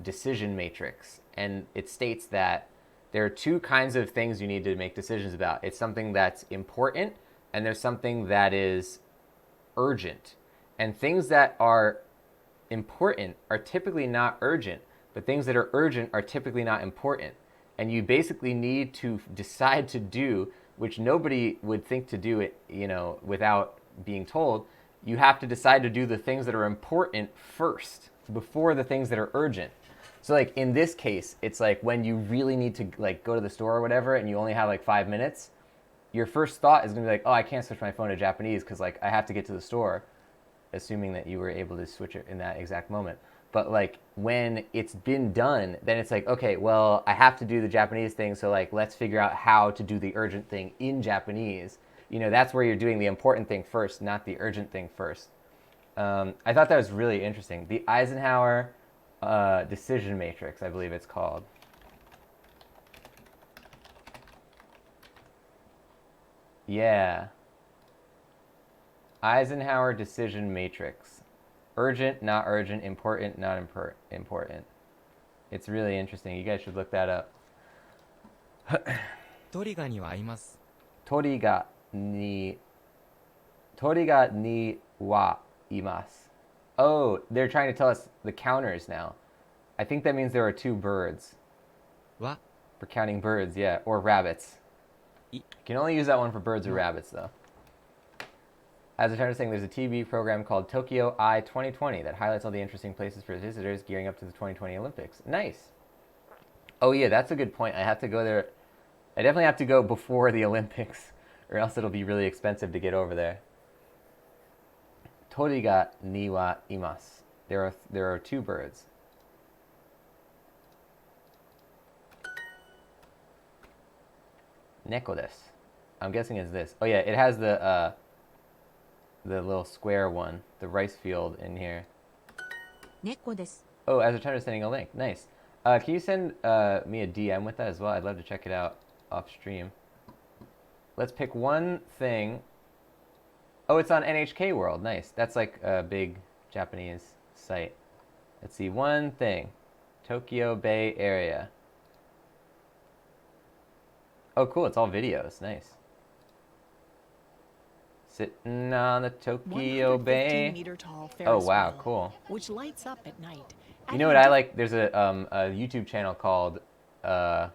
decision matrix. And it states that there are two kinds of things you need to make decisions about. It's something that's important, and there's something that is urgent. And things that are important are typically not urgent, but things that are urgent are typically not important. And you basically need to decide to do, which nobody would think to do it, without being told. You have to decide to do the things that are important first before the things that are urgent. So like in this case, it's like when you really need to like go to the store or whatever and you only have like 5 minutes, your first thought is gonna be like, oh, I can't switch my phone to Japanese because like I have to get to the store, assuming that you were able to switch it in that exact moment. But like when it's been done, then it's like, okay, well, I have to do the Japanese thing, so like let's figure out how to do the urgent thing in Japanese. That's where you're doing the important thing first, not the urgent thing first. I thought that was really interesting. The Eisenhower decision matrix, I believe it's called. Yeah. Eisenhower decision matrix. Urgent, not urgent. Important, not important. It's really interesting. You guys should look that up. トリガには合います。鳥がにはいます。Oh, they're trying to tell us the counters now. I think that means there are 2 birds. は For counting birds, yeah. Or rabbits. I. You can only use that one for birds or rabbits, though. As a saying, there's a TV program called Tokyo Eye 2020 that highlights all the interesting places for visitors gearing up to the 2020 Olympics. Nice. Oh, yeah, that's a good point. I have to go there. I definitely have to go before the Olympics, or else it'll be really expensive to get over there. Tori ga ni wa imasu. There are 2 birds. Neko desu. I'm guessing it's this. Oh yeah, it has the little square one, the rice field in here. 猫です。 Oh, as a China sending a link. Nice. Can you send me a DM with that as well? I'd love to check it out off stream. Let's pick one thing. Oh, it's on NHK World. Nice. That's like a big Japanese site. Let's see. One thing. Tokyo Bay Area. Oh, cool. It's all videos. Nice. Sitting on the Tokyo Bay. 115-meter-tall Oh, Ferris wow. wheel, Cool. which lights up at night. You know what I like? There's a YouTube channel called, crap.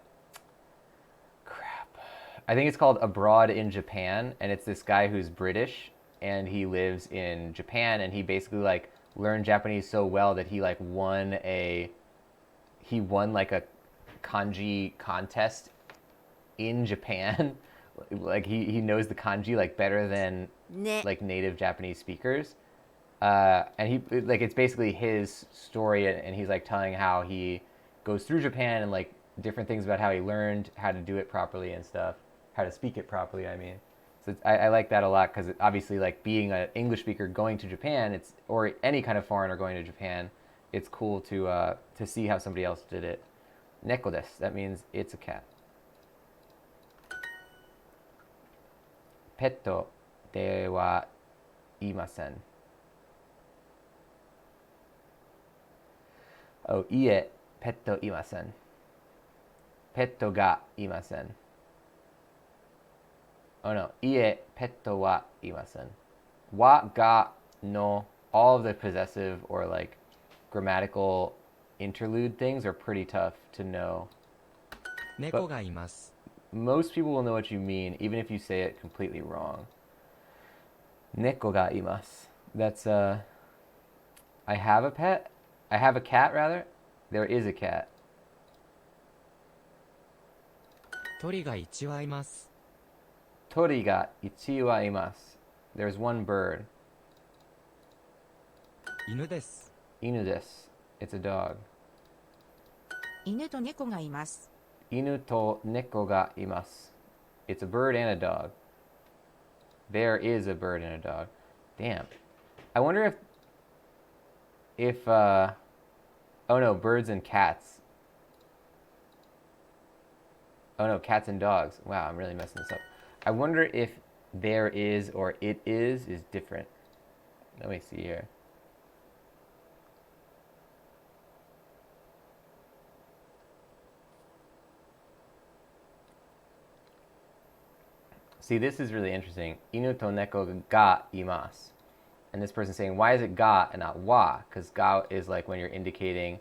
I think it's called Abroad in Japan, and it's this guy who's British, and he lives in Japan, and he basically like learned Japanese so well that he like won like a kanji contest in Japan. Like he knows the kanji like better than Ne. like native Japanese speakers. And he like it's basically his story, and he's like telling how he goes through Japan and like different things about how he learned how to do it properly and stuff, how to speak it properly. I mean, So I like that a lot because obviously, like being an English speaker going to Japan, or any kind of foreigner going to Japan, it's cool to see how somebody else did it. Neko desu. That means it's a cat. Petto de wa imasen. Oh, ie petto imasen. Petto ga imasen. Oh no, ie petto wa imasen. Wa ga no, all of the possessive or like grammatical interlude things are pretty tough to know. 猫がいます。 Most people will know what you mean, even if you say it completely wrong. Neko ga imasu. That's I have a pet. I have a cat, rather. There is a cat. 鳥が1羽います。 Tori ga ichi wa imasu. There's one bird. 犬です。 Inu desu. It's a dog. 犬と猫がいます。 Inu to neko ga imasu. It's a bird and a dog. There is a bird and a dog. Damn. I wonder if oh no, birds and cats. Oh no, cats and dogs. Wow, I'm really messing this up. I wonder if there is or it is different. Let me see here. See, this is really interesting. Inu to neko ga imasu. And this person's saying, why is it ga and not wa? Because ga is like when you're indicating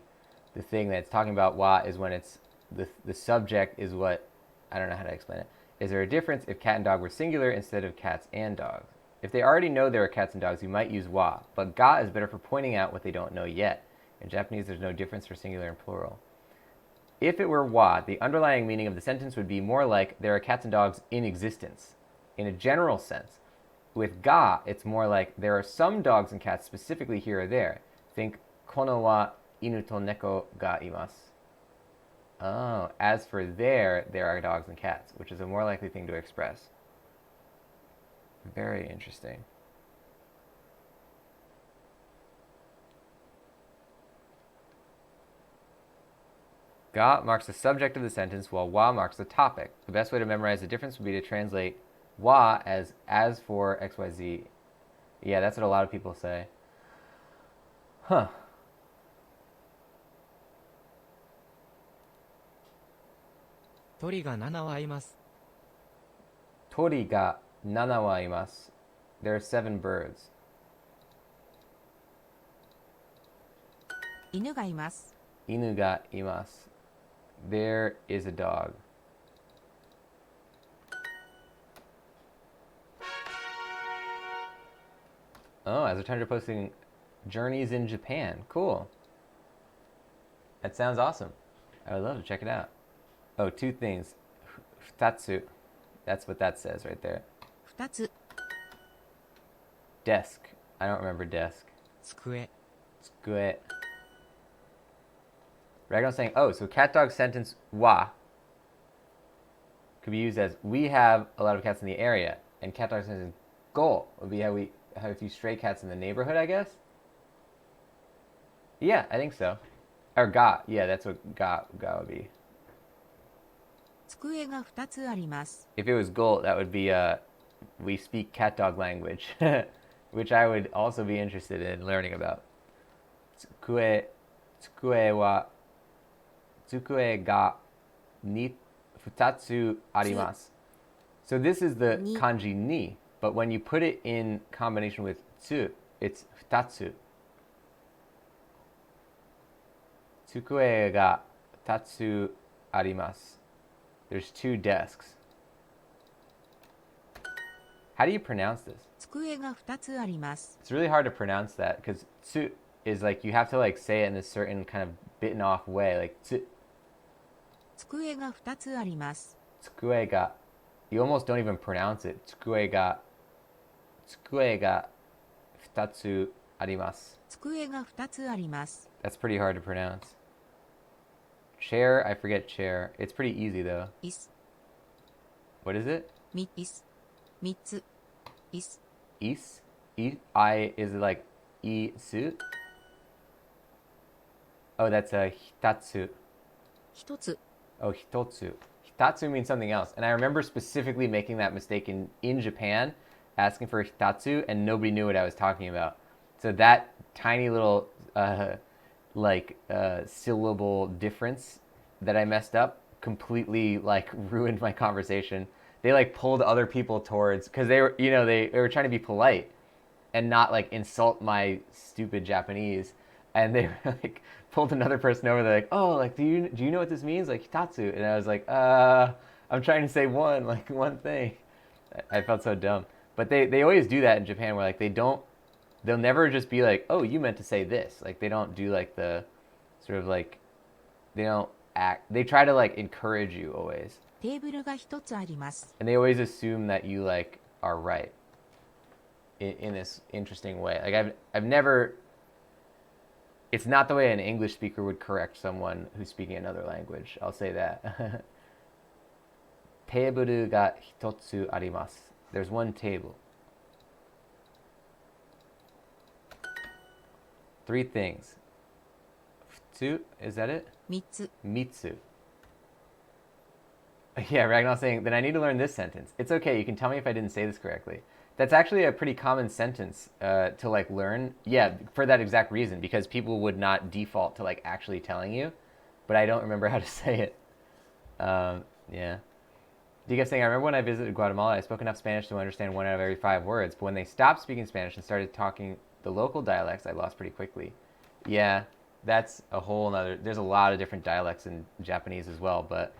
the thing that it's talking about. Wa is when it's the subject is what, I don't know how to explain it. Is there a difference if cat and dog were singular instead of cats and dogs? If they already know there are cats and dogs, you might use wa. But ga is better for pointing out what they don't know yet. In Japanese, there's no difference for singular and plural. If it were wa, the underlying meaning of the sentence would be more like there are cats and dogs in existence, in a general sense. With ga, it's more like there are some dogs and cats specifically here or there. Think kono wa inu to neko ga imasu. Oh, as for there are dogs and cats, which is a more likely thing to express. Very interesting. Ga marks the subject of the sentence, while wa marks the topic. The best way to memorize the difference would be to translate wa as for XYZ. Yeah, that's what a lot of people say. Huh. Tori ga 7羽います。 Tori ga 7羽います. There are 7 birds. 犬がいます。 Inu ga imasu. There is a dog. Oh, as a tender posting journeys in Japan. Cool. That sounds awesome. I would love to check it out. Oh, 2 things. Futatsu. That's what that says right there. 2つ。 Desk. I don't remember desk. 机。 Tsukue. Ragno's saying, oh, so cat dog sentence wa could be used as we have a lot of cats in the area, and cat dog sentence go would be how we have a few stray cats in the neighborhood, I guess. Yeah, I think so. Or ga. Yeah, that's what ga would be. 机が2つあります。 If it was go, that would be we speak cat dog language, which I would also be interested in learning about. Tsukue ga ni futatsu arimasu. So this is the Ni. kanji ni, but when you put it in combination with tsu, it's futatsu. Tsukue ga futatsu arimasu. There's 2 desks. How do you pronounce this? 机が2つあります。 It's really hard to pronounce that because tsu is like you have to like say it in a certain kind of bitten off way, like tsu. 机が2つあります。 Tsukue ga. You almost don't even pronounce it. Tsukue ga 2つarimasu. 机が2つあります。 That's pretty hard to pronounce. Chair, I forget chair. It's pretty easy though. 椅子、 What is it? 椅子、3つ。いす。 Is? Is it like isu? Oh, that's a hitatsu. 1つ。 Oh, hitotsu. Hitatsu means something else. And I remember specifically making that mistake in Japan, asking for hitatsu, and nobody knew what I was talking about. So that tiny little syllable difference that I messed up completely like ruined my conversation. They like pulled other people towards, because they were, they were trying to be polite and not like insult my stupid Japanese. And they were like pulled another person over. They're like, "Oh, like do you know what this means, like hitatsu?" And I was like, I'm trying to say one thing." I felt so dumb. But they always do that in Japan, where like they'll never just be like, "Oh, you meant to say this." Like they don't do like the sort of like, they don't act. They try to like encourage you always, テーブルが1つあります。 and they always assume that you like are right in this interesting way. Like I've never. It's not the way an English speaker would correct someone who's speaking another language. I'll say that. テーブルが1つあります. There's one table. 3 things. 2, is that it? 3つ。 Mitsu. Yeah, Ragnar's saying, then I need to learn this sentence. It's okay, you can tell me if I didn't say this correctly. That's actually a pretty common sentence to like learn. Yeah, for that exact reason, because people would not default to like actually telling you, but I don't remember how to say it. Yeah. Diga saying, I remember when I visited Guatemala, I spoke enough Spanish to understand 1 out of every 5 words, but when they stopped speaking Spanish and started talking the local dialects, I lost pretty quickly. Yeah, that's a whole nother, there's a lot of different dialects in Japanese as well, but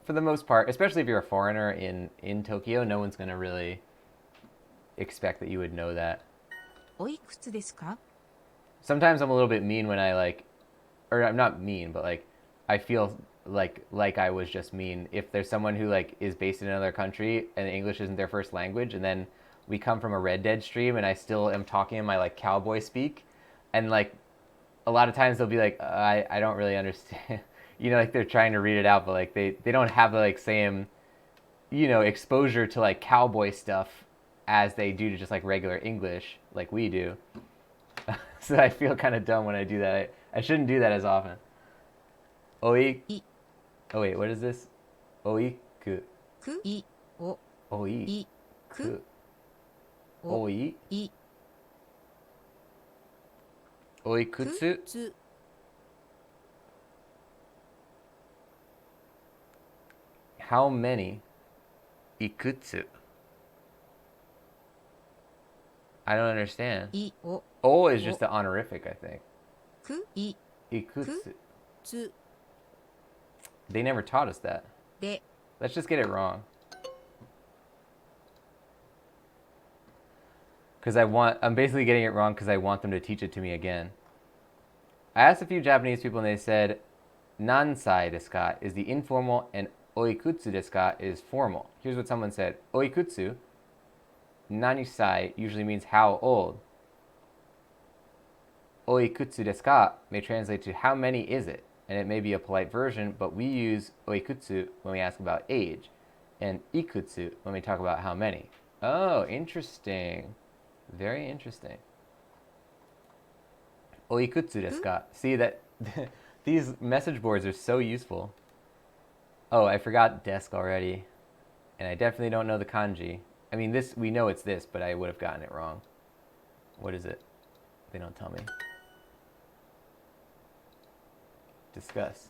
for the most part, especially if you're a foreigner in Tokyo, no one's going to really expect that you would know that. おいくつですか? Sometimes I'm a little bit mean when I like, or I'm not mean, but like I feel like I was just mean if there's someone who like is based in another country and English isn't their first language, and then we come from a Red Dead stream and I still am talking in my like cowboy speak, and like a lot of times they'll be like, I don't really understand. Like they're trying to read it out, but like they don't have the like same, exposure to like cowboy stuff as they do to just like regular English like we do. So I feel kind of dumb when I do that. I shouldn't do that as often. Oi. Oh wait, what is this? Oiku. くいお Oi. いく Oi. い Oikutsu. つ How many? Ikutsu. I don't understand. いお O is just the honorific, I think. くい Ikutsu. つ They never taught us that. で Let's just get it wrong. I'm basically getting it wrong because I want them to teach it to me again. I asked a few Japanese people and they said, Nansai desu ka is the informal and oikutsu desu ka is formal. Here's what someone said. Oikutsu, nanisai usually means how old. Oikutsu desu ka may translate to how many is it? And it may be a polite version, but we use oikutsu when we ask about age, and ikutsu when we talk about how many. Oh, interesting. Very interesting. Oikutsu desu ka? See that these message boards are so useful. Oh, I forgot desk already. And I definitely don't know the kanji. I mean, we know it's this, but I would have gotten it wrong. What is it? They don't tell me. Discuss.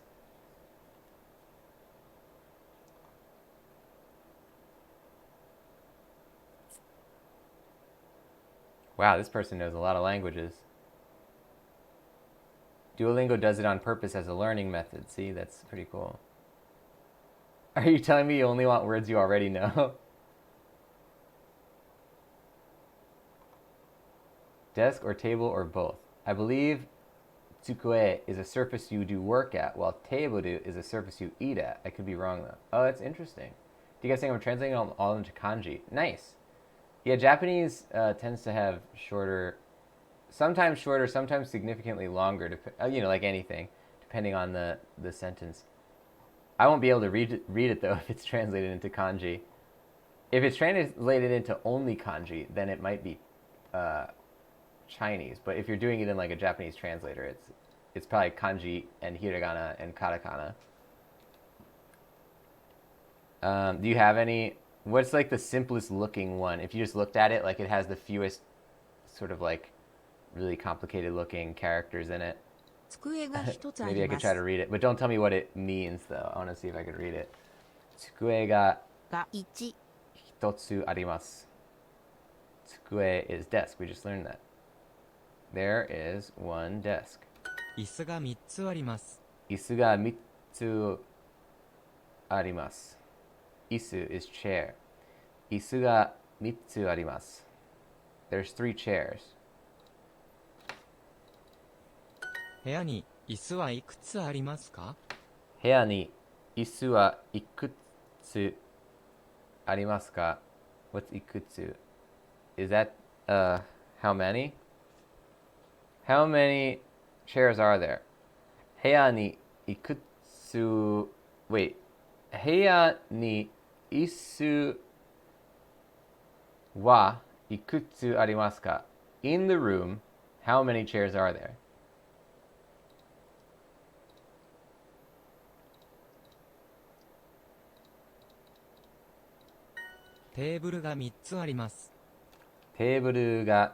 Wow, this person knows a lot of languages. Duolingo does it on purpose as a learning method. See, that's pretty cool. Are you telling me you only want words you already know? Desk or table or both? I believe tsukue is a surface you do work at, while teiboru is a surface you eat at. I could be wrong though. Oh, that's interesting. Do you guys think I'm translating all into kanji? Nice. Yeah, Japanese tends to have sometimes shorter, sometimes significantly longer, like anything, depending on the sentence. I won't be able to read it though if it's translated into kanji. If it's translated into only kanji, then it might be Chinese. But if you're doing it in like a Japanese translator, it's probably kanji and hiragana and katakana. Do you have any? What's like the simplest looking one? If you just looked at it, like it has the fewest sort of like really complicated looking characters in it. 机が一つあ Maybe り I ま could す try to read it, but don't tell me what it means though. I want to see if I could read it. 机がが1、一つあります。机 is desk. We just learned that. There is one desk. 椅子が3つあります。椅子が三つあります。椅子 is chair. 椅子が三つあります。There's 3 chairs. 部屋に椅子はいくつありますか？部屋に椅子はいくつありますか？ What's いくつ? Is that how many? How many chairs are there? 部屋にいくつ Wait. 部屋に椅子はいくつありますか? In the room, how many chairs are there? テーブルが3つあります。テーブルが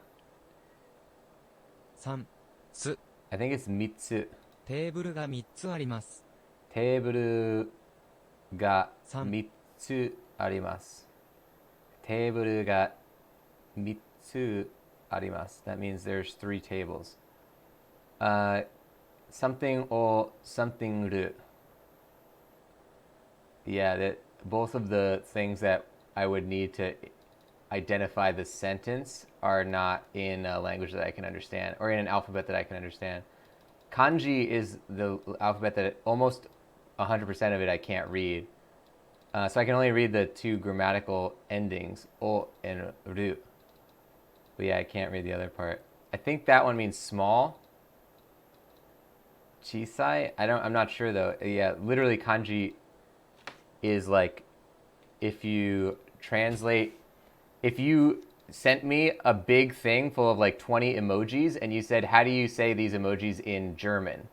3つ。 I think it's 三つ。テーブルが3つあります。テーブルが三つあります。テーブルが三つあります。That means there's 3 tables. Something or something ru. Yeah, that both of the things that I would need to identify the sentence are not in a language that I can understand, or in an alphabet that I can understand. Kanji is the alphabet that almost 100% of it I can't read. So I can only read the 2 grammatical endings, o and ru. But yeah, I can't read the other part. I think that one means small. Chisai? I'm not sure though. Yeah, literally kanji is like if you sent me a big thing full of like 20 emojis and you said, how do you say these emojis in German?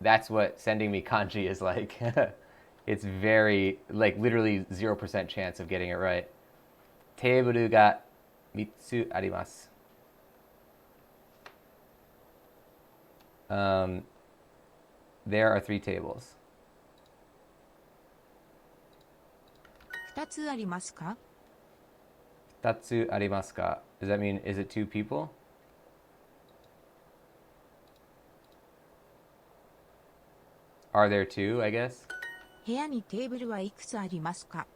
That's what sending me kanji is like. It's very, like literally 0% chance of getting it right. テーブルが3つあります。There are 3 tables. 2つありますか？2つありますか? Does that mean, is it 2 people? Are there 2, I guess? 部屋にテーブルはいくつありますか？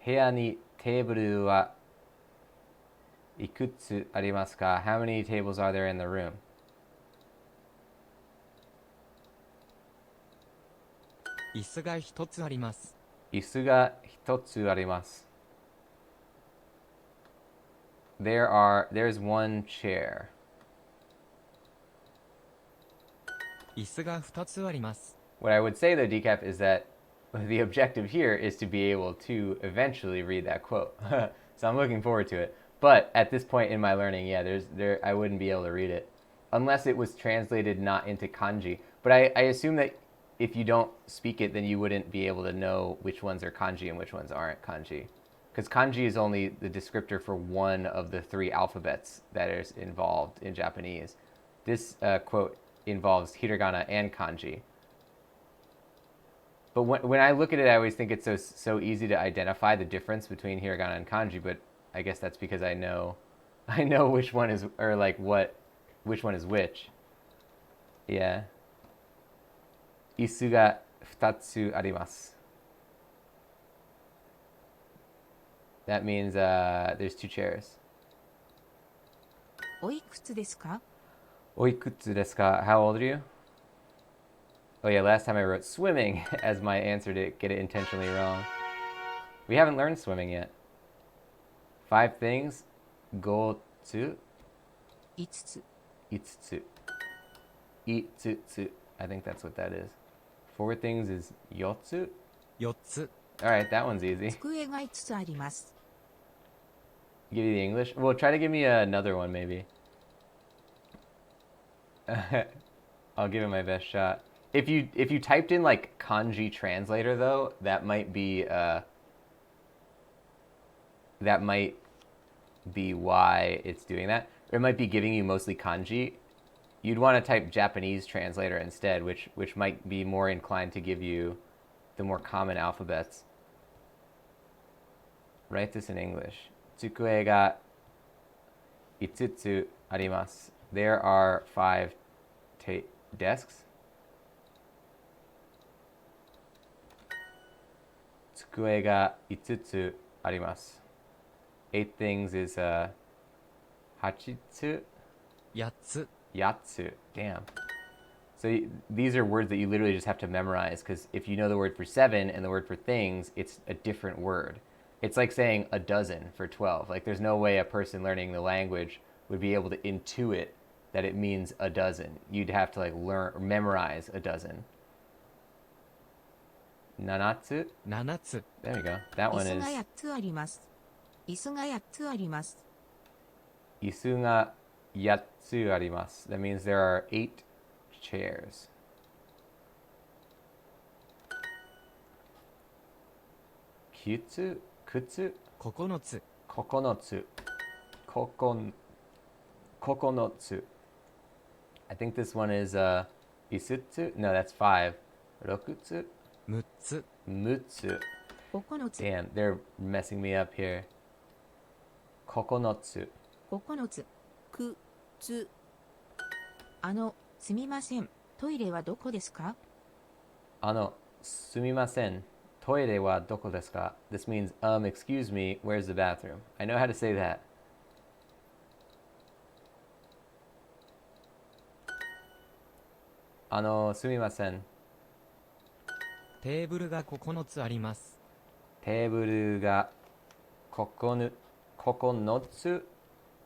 部屋にテーブルはいくつありますか? How many tables are there in the room? 椅子が1つあります。椅子が1つあります。There's one chair. 椅子が2つあります。 What I would say though, Decaf, is that the objective here is to be able to eventually read that quote. So I'm looking forward to it. But at this point in my learning, yeah, I wouldn't be able to read it unless it was translated not into kanji. But I assume that if you don't speak it, then you wouldn't be able to know which ones are kanji and which ones aren't kanji. Because kanji is only the descriptor for one of the 3 alphabets that is involved in Japanese. This quote involves hiragana and kanji. But when I look at it, I always think it's so easy to identify the difference between hiragana and kanji. But I guess that's because I know which one is, or like which one is which. Yeah. 椅子が2つあります. That means there's 2 chairs. おいくつですか？おいくつですか? How old are you? Oh yeah, last time I wrote swimming as my answer to get it intentionally wrong. We haven't learned swimming yet. 5 things. 5つ. 5つ。5つ. 5つ. I think that's what that is. 4 things is 4つ. 4つ。 All right, that one's easy. 机が5つあります。Give you the English? Well, try to give me another one, maybe. I'll give it my best shot. If you typed in like Kanji translator though, that might be why it's doing that. Or it might be giving you mostly Kanji. You'd want to type Japanese translator instead, which might be more inclined to give you the more common alphabets. Write this in English. Tsukue ga itsutsu arimasu. There are 5 desks. Tsukue ga itsutsu arimasu. 8 things is hachitsu. 8つ Yatsu. Damn. So these are words that you literally just have to memorize, because if you know the word for 7 and the word for things, it's a different word. It's like saying a dozen for 12. Like there's no way a person learning the language would be able to intuit that it means a dozen. You'd have to like learn or memorize a dozen. Nanatsu. 7つ There we go. That 椅 one 子 is が8つあります。椅子が8つあります。 isu ga yatsu arimasu. That means there are 8 chairs. Kyutsu, kutsu, 9つ kokonotsu, kokonotsu. I think this one is isutsu. No, that's 5. Rokutsu, 6つ mutsu. 9つ、 Damn, they're messing me up here. Kokonotsu. 9つ。くつすみません。トイレはどこですか？ Sumimasen. Toire wa doko desu ka? This means, excuse me, where's the bathroom? I know how to say that. Sumimasen. テーブルが9つあります Teburu ga kokonotsu.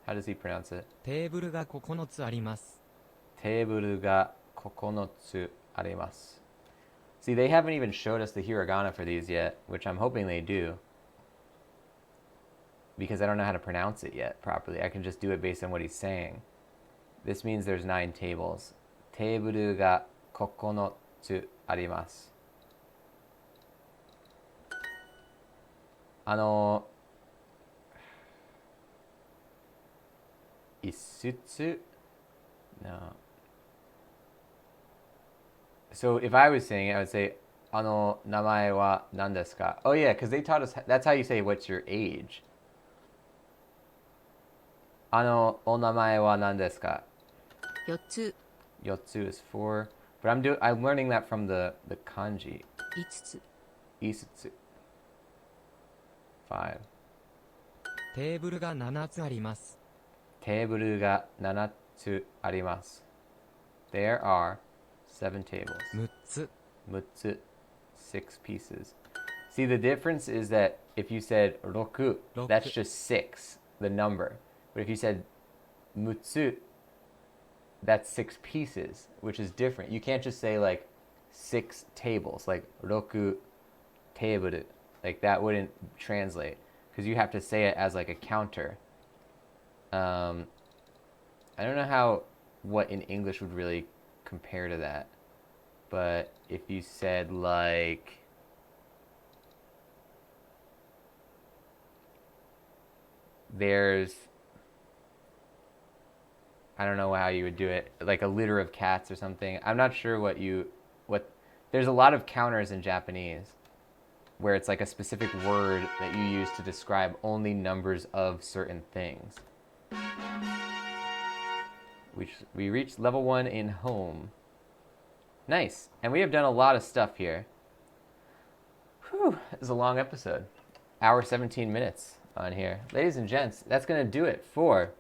How does he pronounce it? テーブルが9つあります Teburu ga kokonotsu arimasu. See, they haven't even showed us the hiragana for these yet, which I'm hoping they do. Because I don't know how to pronounce it yet properly. I can just do it based on what he's saying. This means there's 9 tables. Teburu ga kokonotsu arimasu. Isutsu? No. So if I was saying it, I would say, namae wa nan desu ka? Oh yeah, because they taught us, that's how you say what's your age. O namae wa nan desu ka? 4つ、 Yotsu is 4. But I'm learning that from the kanji. 5つ。 Isutsu. 5. テーブルが7つあります Teburu ga 7tsu arimasu. There are 7 tables. 6つ Mutsu, 6 pieces. See, the difference is that if you said roku, that's just 6, the number. But if you said mutsu, that's 6 pieces, which is different. You can't just say like 6 tables, like roku teburu. Like that wouldn't translate, because you have to say it as like a counter. I don't know what in English would really compare to that. But if you said like, there's, I don't know how you would do it, like a litter of cats or something. I'm not sure what there's a lot of counters in Japanese where it's like a specific word that you use to describe only numbers of certain things. We reached level 1 in home. Nice. And we have done a lot of stuff here. Whew, this is a long episode. Hour 17 minutes on here. Ladies and gents, that's going to do it for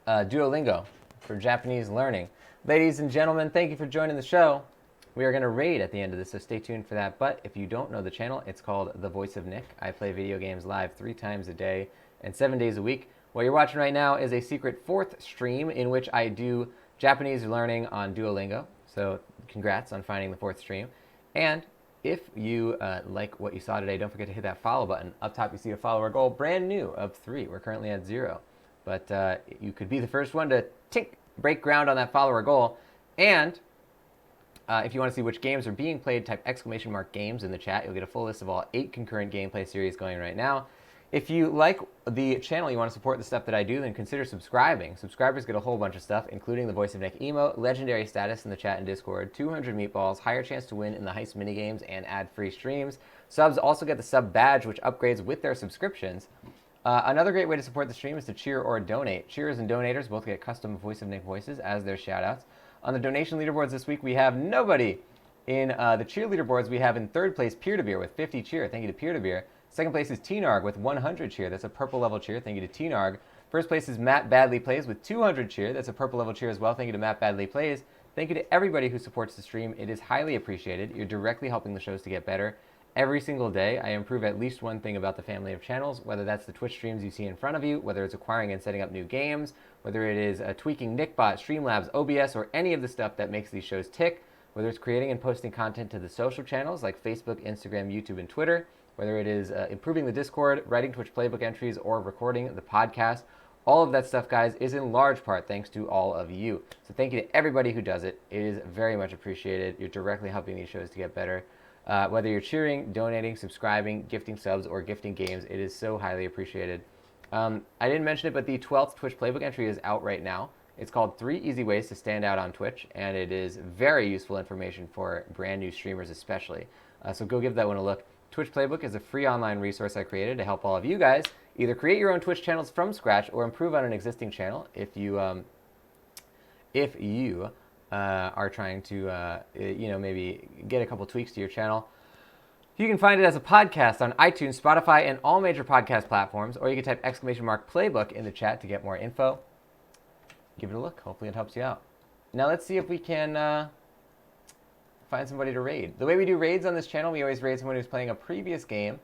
Duolingo, for Japanese learning. Ladies and gentlemen, thank you for joining the show. We are going to raid at the end of this, so stay tuned for that. But if you don't know the channel, it's called The Voice of Nick. I play video games live 3 times a day and 7 days a week. What you're watching right now is a secret 4th stream in which I do Japanese learning on Duolingo. So congrats on finding the 4th stream. And if you like what you saw today, don't forget to hit that follow button. Up top, you see a follower goal, brand new of 3. We're currently at 0. But you could be the first one to break ground on that follower goal. And if you want to see which games are being played, type !games in the chat. You'll get a full list of all 8 concurrent gameplay series going right now. If you like the channel, you want to support the stuff that I do, then consider subscribing. Subscribers get a whole bunch of stuff, including the Voice of Nick emote, legendary status in the chat and Discord, 200 meatballs, higher chance to win in the heist minigames, and ad-free streams. Subs also get the sub badge, which upgrades with their subscriptions. Another great way to support the stream is to cheer or donate. Cheers and donators both get custom Voice of Nick voices as their shoutouts. On the donation leaderboards this week, we have nobody. In the cheer leaderboards, we have in 3rd place Peer-to-Beer with 50 cheer. Thank you to Peer-to-Beer. 2nd place is Tnarg with 100 cheer. That's a purple level cheer. Thank you to Tnarg. 1st place is Matt Badley Plays with 200 cheer. That's a purple level cheer as well. Thank you to Matt Badley Plays. Thank you to everybody who supports the stream. It is highly appreciated. You're directly helping the shows to get better. Every single day, I improve at least one thing about the family of channels, whether that's the Twitch streams you see in front of you, whether it's acquiring and setting up new games, whether it is tweaking Nickbot, Streamlabs, OBS, or any of the stuff that makes these shows tick, whether it's creating and posting content to the social channels like Facebook, Instagram, YouTube, and Twitter, whether it is improving the Discord, writing Twitch playbook entries, or recording the podcast. All of that stuff, guys, is in large part thanks to all of you. So thank you to everybody who does it. It is very much appreciated. You're directly helping these shows to get better. Whether you're cheering, donating, subscribing, gifting subs, or gifting games, it is so highly appreciated. I didn't mention it, but the 12th Twitch playbook entry is out right now. It's called 3 Easy Ways to Stand Out on Twitch, and it is very useful information for brand new streamers especially. So go give that one a look. Twitch Playbook is a free online resource I created to help all of you guys either create your own Twitch channels from scratch or improve on an existing channel if you are trying to maybe get a couple tweaks to your channel. You can find it as a podcast on iTunes, Spotify, and all major podcast platforms, or you can type !playbook in the chat to get more info. Give it a look. Hopefully it helps you out. Now let's see if we can find somebody to raid. The way we do raids on this channel, we always raid someone who's playing a previous game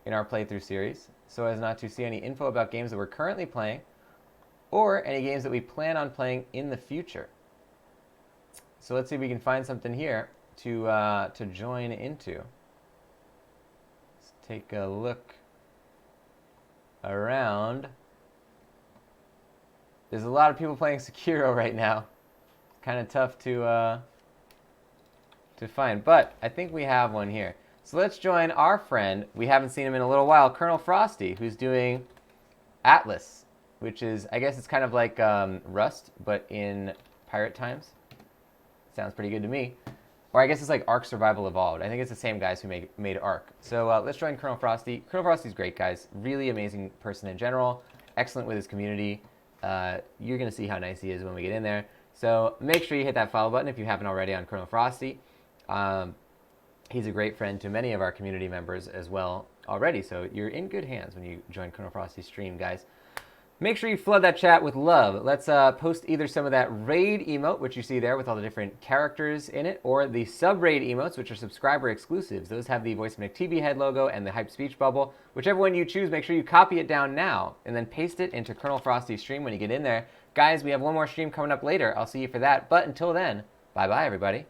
in our playthrough series, so as not to see any info about games that we're currently playing or any games that we plan on playing in the future. So let's see if we can find something here to join into. Let's take a look around. There's a lot of people playing Sekiro right now. Kind of tough to find, but I think we have one here. So let's join our friend. We haven't seen him in a little while, Colonel Frosty, who's doing Atlas, which is, I guess it's kind of like Rust, but in pirate times. Sounds pretty good to me. Or I guess it's like Ark Survival Evolved. I think it's the same guys who made Ark. So let's join Colonel Frosty. Colonel Frosty's great, guys. Really amazing person in general. Excellent with his community. You're going to see how nice he is when we get in there. So make sure you hit that follow button if you haven't already on Colonel Frosty. He's a great friend to many of our community members as well already. So you're in good hands when you join Colonel Frosty's stream, guys. Make sure you flood that chat with love. Let's post either some of that raid emote, which you see there with all the different characters in it, or the sub-raid emotes, which are subscriber exclusives. Those have the Voice of Nick TV head logo and the hype speech bubble. Whichever one you choose, make sure you copy it down now and then paste it into Colonel Frosty's stream when you get in there. Guys, we have one more stream coming up later. I'll see you for that. But until then, bye-bye, everybody.